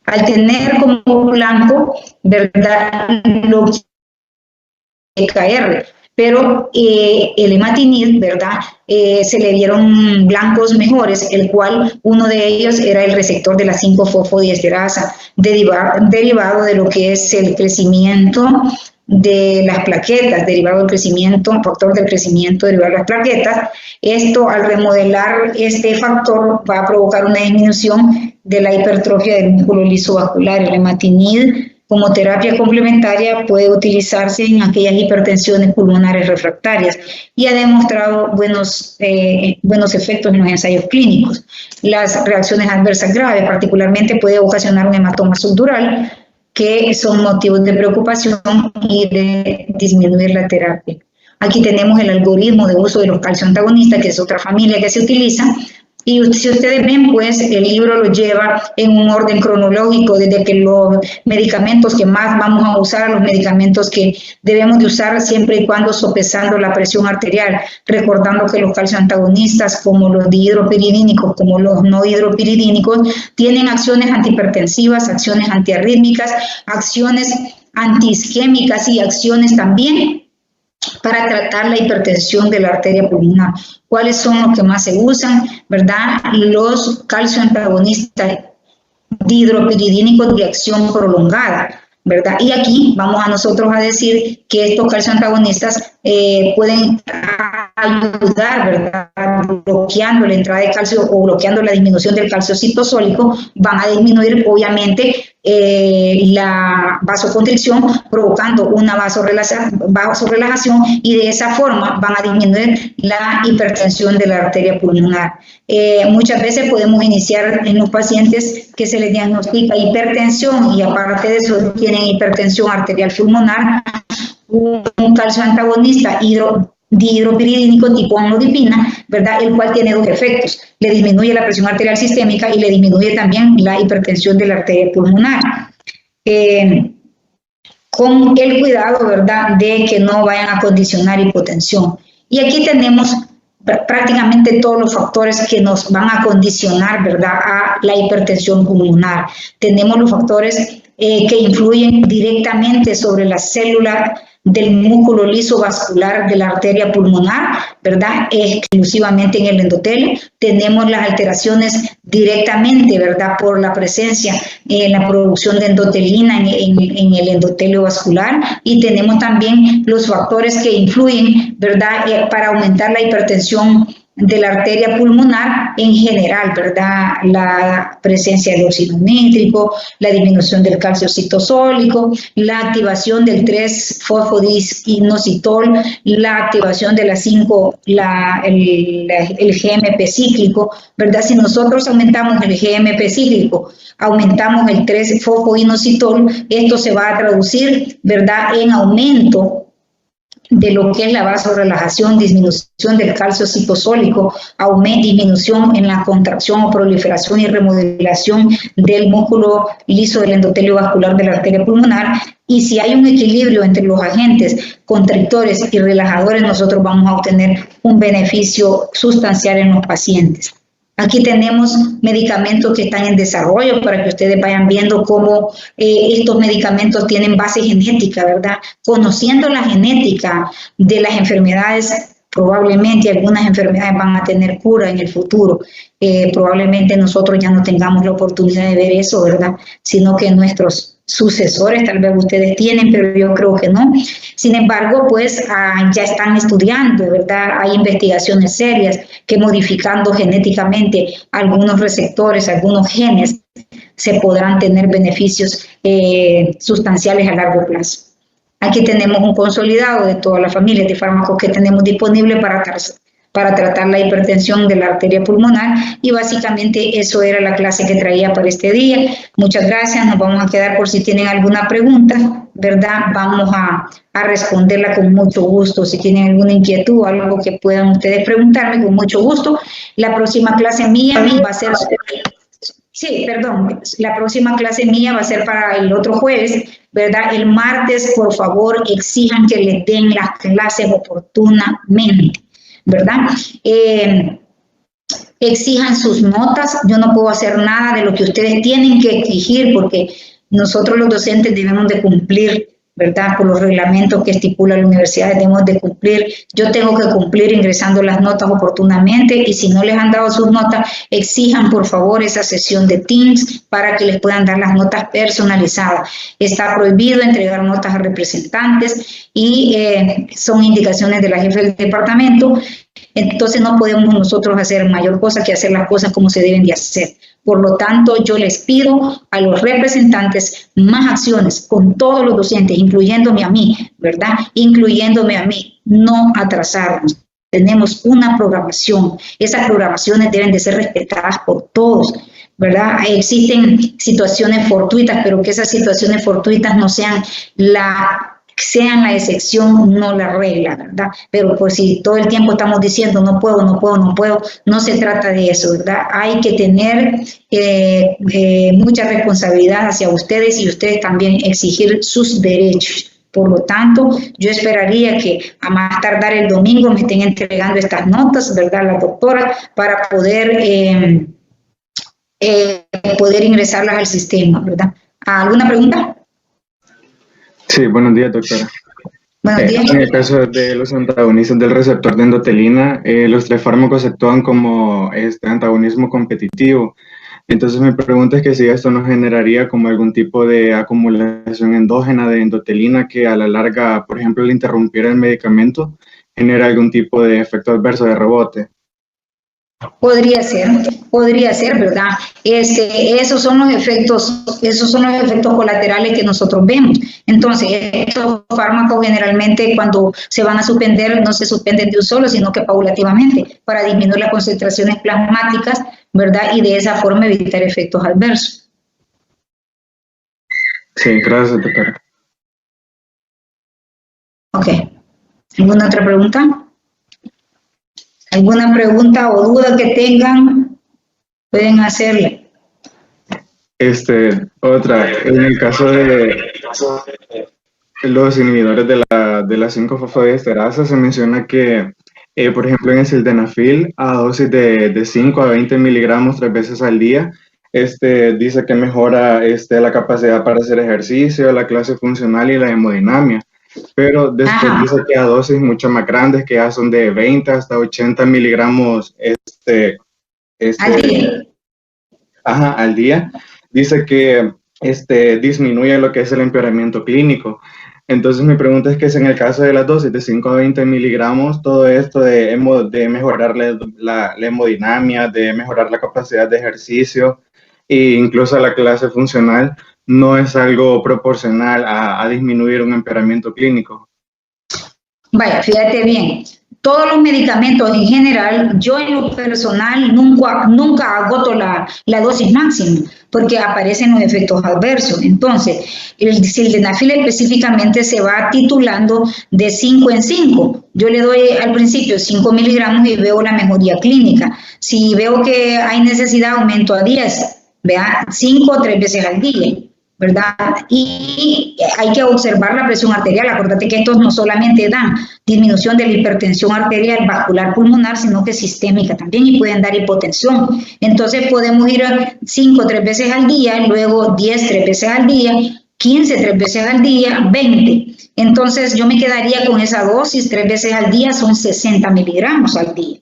Al tener como blanco, ¿verdad?, lo EKR, pero el imatinib, ¿verdad?, se le dieron blancos mejores, el cual uno de ellos era el receptor de la 5-fosfodiesterasa, derivado de lo que es el crecimiento de las plaquetas, derivado del crecimiento, factor del crecimiento derivado de las plaquetas. Esto, al remodelar este factor, va a provocar una disminución de la hipertrofia del músculo liso vascular. El imatinib, como terapia complementaria, puede utilizarse en aquellas hipertensiones pulmonares refractarias y ha demostrado buenos efectos en los ensayos clínicos. Las reacciones adversas graves, particularmente, puede ocasionar un hematoma subdural, que son motivos de preocupación y de disminuir la terapia. Aquí tenemos el algoritmo de uso de los calcioantagonistas, que es otra familia que se utiliza, y si ustedes ven, pues el libro lo lleva en un orden cronológico, desde que los medicamentos que más vamos a usar, los medicamentos que debemos de usar siempre y cuando sopesando la presión arterial, recordando que los calcioantagonistas, como los dihidropiridínicos, como los no hidropiridínicos, tienen acciones antihipertensivas, acciones antiarrítmicas, acciones antiisquémicas y acciones también para tratar la hipertensión de la arteria pulmonar. ¿Cuáles son los que más se usan? ¿Verdad? Los calcioantagonistas dihidropiridínicos de acción prolongada. ¿verdad? Y aquí vamos a nosotros a decir que estos calcioantagonistas pueden ayudar, ¿verdad? Bloqueando la entrada de calcio o bloqueando la disminución del calcio citosólico, van a disminuir obviamente la vasoconstricción, provocando una vasorelajación, y de esa forma van a disminuir la hipertensión de la arteria pulmonar. Muchas veces podemos iniciar en los pacientes que se les diagnostica hipertensión y aparte de eso tienen hipertensión arterial pulmonar, un calcio antagonista dihidropiridínico tipo amlodipina, ¿verdad? El cual tiene dos efectos: le disminuye la presión arterial sistémica y le disminuye también la hipertensión de la arteria pulmonar. Con el cuidado, ¿verdad?, de que no vayan a condicionar hipotensión. Y aquí tenemos prácticamente todos los factores que nos van a condicionar, ¿verdad?, a la hipertensión pulmonar. Tenemos los factores que influyen directamente sobre las células del músculo liso vascular de la arteria pulmonar, ¿verdad?, exclusivamente en el endotelio. Tenemos las alteraciones directamente, ¿verdad?, por la presencia en la producción de endotelina en el endotelio vascular, y tenemos también los factores que influyen, ¿verdad?, para aumentar la hipertensión de la arteria pulmonar en general, ¿verdad? La presencia del óxido nítrico, la disminución del calcio citosólico, la activación del 3-fosfodiinositol, la activación de la 5, el GMP cíclico, ¿verdad? Si nosotros aumentamos el GMP cíclico, aumentamos el 3-fosfodiinositol, esto se va a traducir, ¿verdad?, en aumento de lo que es la vasorelajación, disminución del calcio citosólico, disminución en la contracción o proliferación y remodelación del músculo liso del endotelio vascular de la arteria pulmonar. Y si hay un equilibrio entre los agentes constrictores y relajadores, nosotros vamos a obtener un beneficio sustancial en los pacientes. Aquí tenemos medicamentos que están en desarrollo para que ustedes vayan viendo cómo estos medicamentos tienen base genética, ¿verdad? Conociendo la genética de las enfermedades, probablemente algunas enfermedades van a tener cura en el futuro. Probablemente nosotros ya no tengamos la oportunidad de ver eso, ¿verdad? Sino que nuestros sucesores tal vez ustedes tienen, pero yo creo que no. Sin embargo, pues ya están estudiando, ¿verdad? Hay investigaciones serias que modificando genéticamente algunos receptores, algunos genes, se podrán tener beneficios sustanciales a largo plazo. Aquí tenemos un consolidado de todas las familias de fármacos que tenemos disponibles para tratar la hipertensión de la arteria pulmonar, y básicamente eso era la clase que traía para este día. Muchas gracias, nos vamos a quedar por si tienen alguna pregunta, ¿verdad? Vamos a responderla con mucho gusto. Si tienen alguna inquietud o algo que puedan ustedes preguntarme, con mucho gusto. La próxima clase mía va a ser... Sí, perdón, la próxima clase mía va a ser para el otro jueves, ¿verdad? El martes, por favor, exijan que les den las clases oportunamente, ¿verdad? Exijan sus notas. Yo no puedo hacer nada de lo que ustedes tienen que exigir, porque nosotros los docentes debemos de cumplir, ¿verdad? Por los reglamentos que estipula la universidad debemos de cumplir. Yo tengo que cumplir ingresando las notas oportunamente, y si no les han dado sus notas, exijan por favor esa sesión de Teams para que les puedan dar las notas personalizadas. Está prohibido entregar notas a representantes y son indicaciones de la jefe del departamento. Entonces no podemos nosotros hacer mayor cosa que hacer las cosas como se deben de hacer. Por lo tanto, yo les pido a los representantes más acciones con todos los docentes, incluyéndome a mí, ¿verdad? Incluyéndome a mí, no atrasarnos. Tenemos una programación. Esas programaciones deben de ser respetadas por todos, ¿verdad? Existen situaciones fortuitas, pero que esas situaciones fortuitas no sean la excepción, no la regla, ¿verdad? Pero pues si todo el tiempo estamos diciendo no puedo, no se trata de eso, ¿verdad? Hay que tener mucha responsabilidad hacia ustedes, y ustedes también exigir sus derechos. Por lo tanto, yo esperaría que a más tardar el domingo me estén entregando estas notas, ¿verdad?, la doctora, para poder ingresarlas al sistema, ¿verdad? ¿Alguna pregunta? Sí, buenos días, doctora. Buenos días. En el caso de los antagonistas del receptor de endotelina, los 3 fármacos actúan como antagonismo competitivo. Entonces mi pregunta es que si esto no generaría como algún tipo de acumulación endógena de endotelina que a la larga, por ejemplo, al interrumpir el medicamento, genera algún tipo de efecto adverso de rebote. Podría ser, ¿verdad? Esos son los efectos colaterales que nosotros vemos. Entonces, estos fármacos generalmente cuando se van a suspender, no se suspenden de un solo, sino que paulativamente, para disminuir las concentraciones plasmáticas, ¿verdad? Y de esa forma evitar efectos adversos. Sí, gracias, doctora. Ok. ¿Alguna otra pregunta? ¿Alguna pregunta o duda que tengan? Pueden hacerle. Otra, en el caso de los inhibidores de la 5-fosfodiesterasa, se menciona que, por ejemplo, en el sildenafil, a dosis de 5 a 20 miligramos 3 veces al día, dice que mejora la capacidad para hacer ejercicio, la clase funcional y la hemodinamia. Pero después dice que a dosis mucho más grandes, que ya son de 20 hasta 80 miligramos al día, dice que disminuye lo que es el empeoramiento clínico. Entonces mi pregunta es que si en el caso de las dosis de 5 a 20 miligramos, todo esto de mejorar la hemodinamia, de mejorar la capacidad de ejercicio e incluso la clase funcional, no es algo proporcional a disminuir un empeoramiento clínico. Vaya, fíjate bien, todos los medicamentos en general, yo en lo personal nunca agoto la dosis máxima, porque aparecen los efectos adversos. Entonces, el sildenafil específicamente se va titulando de 5 en 5. Yo le doy al principio 5 miligramos y veo la mejoría clínica. Si veo que hay necesidad, aumento a 10, vea, 5 3 veces al día, ¿verdad? Y hay que observar la presión arterial. Acuérdate que estos no solamente dan disminución de la hipertensión arterial vascular pulmonar, sino que sistémica también, y pueden dar hipotensión. Entonces podemos ir a 5 3 veces al día, luego 10 3 veces al día, 15 3 veces al día, 20. Entonces yo me quedaría con esa dosis 3 veces al día, son 60 miligramos al día,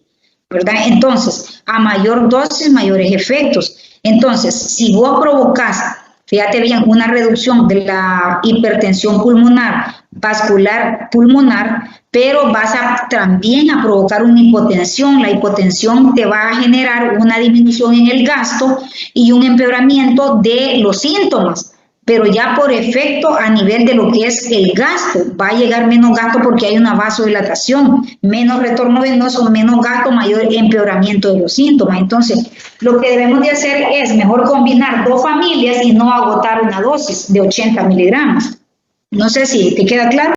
¿verdad? Entonces, a mayor dosis, mayores efectos. Entonces, si vos provocás, fíjate bien, una reducción de la hipertensión pulmonar, vascular pulmonar, pero vas también a provocar una hipotensión. La hipotensión te va a generar una disminución en el gasto y un empeoramiento de los síntomas, pero ya por efecto a nivel de lo que es el gasto, va a llegar menos gasto porque hay una vasodilatación, menos retorno venoso, menos gasto, mayor empeoramiento de los síntomas. Entonces, lo que debemos de hacer es mejor combinar dos familias y no agotar una dosis de 80 miligramos. No sé si te queda claro.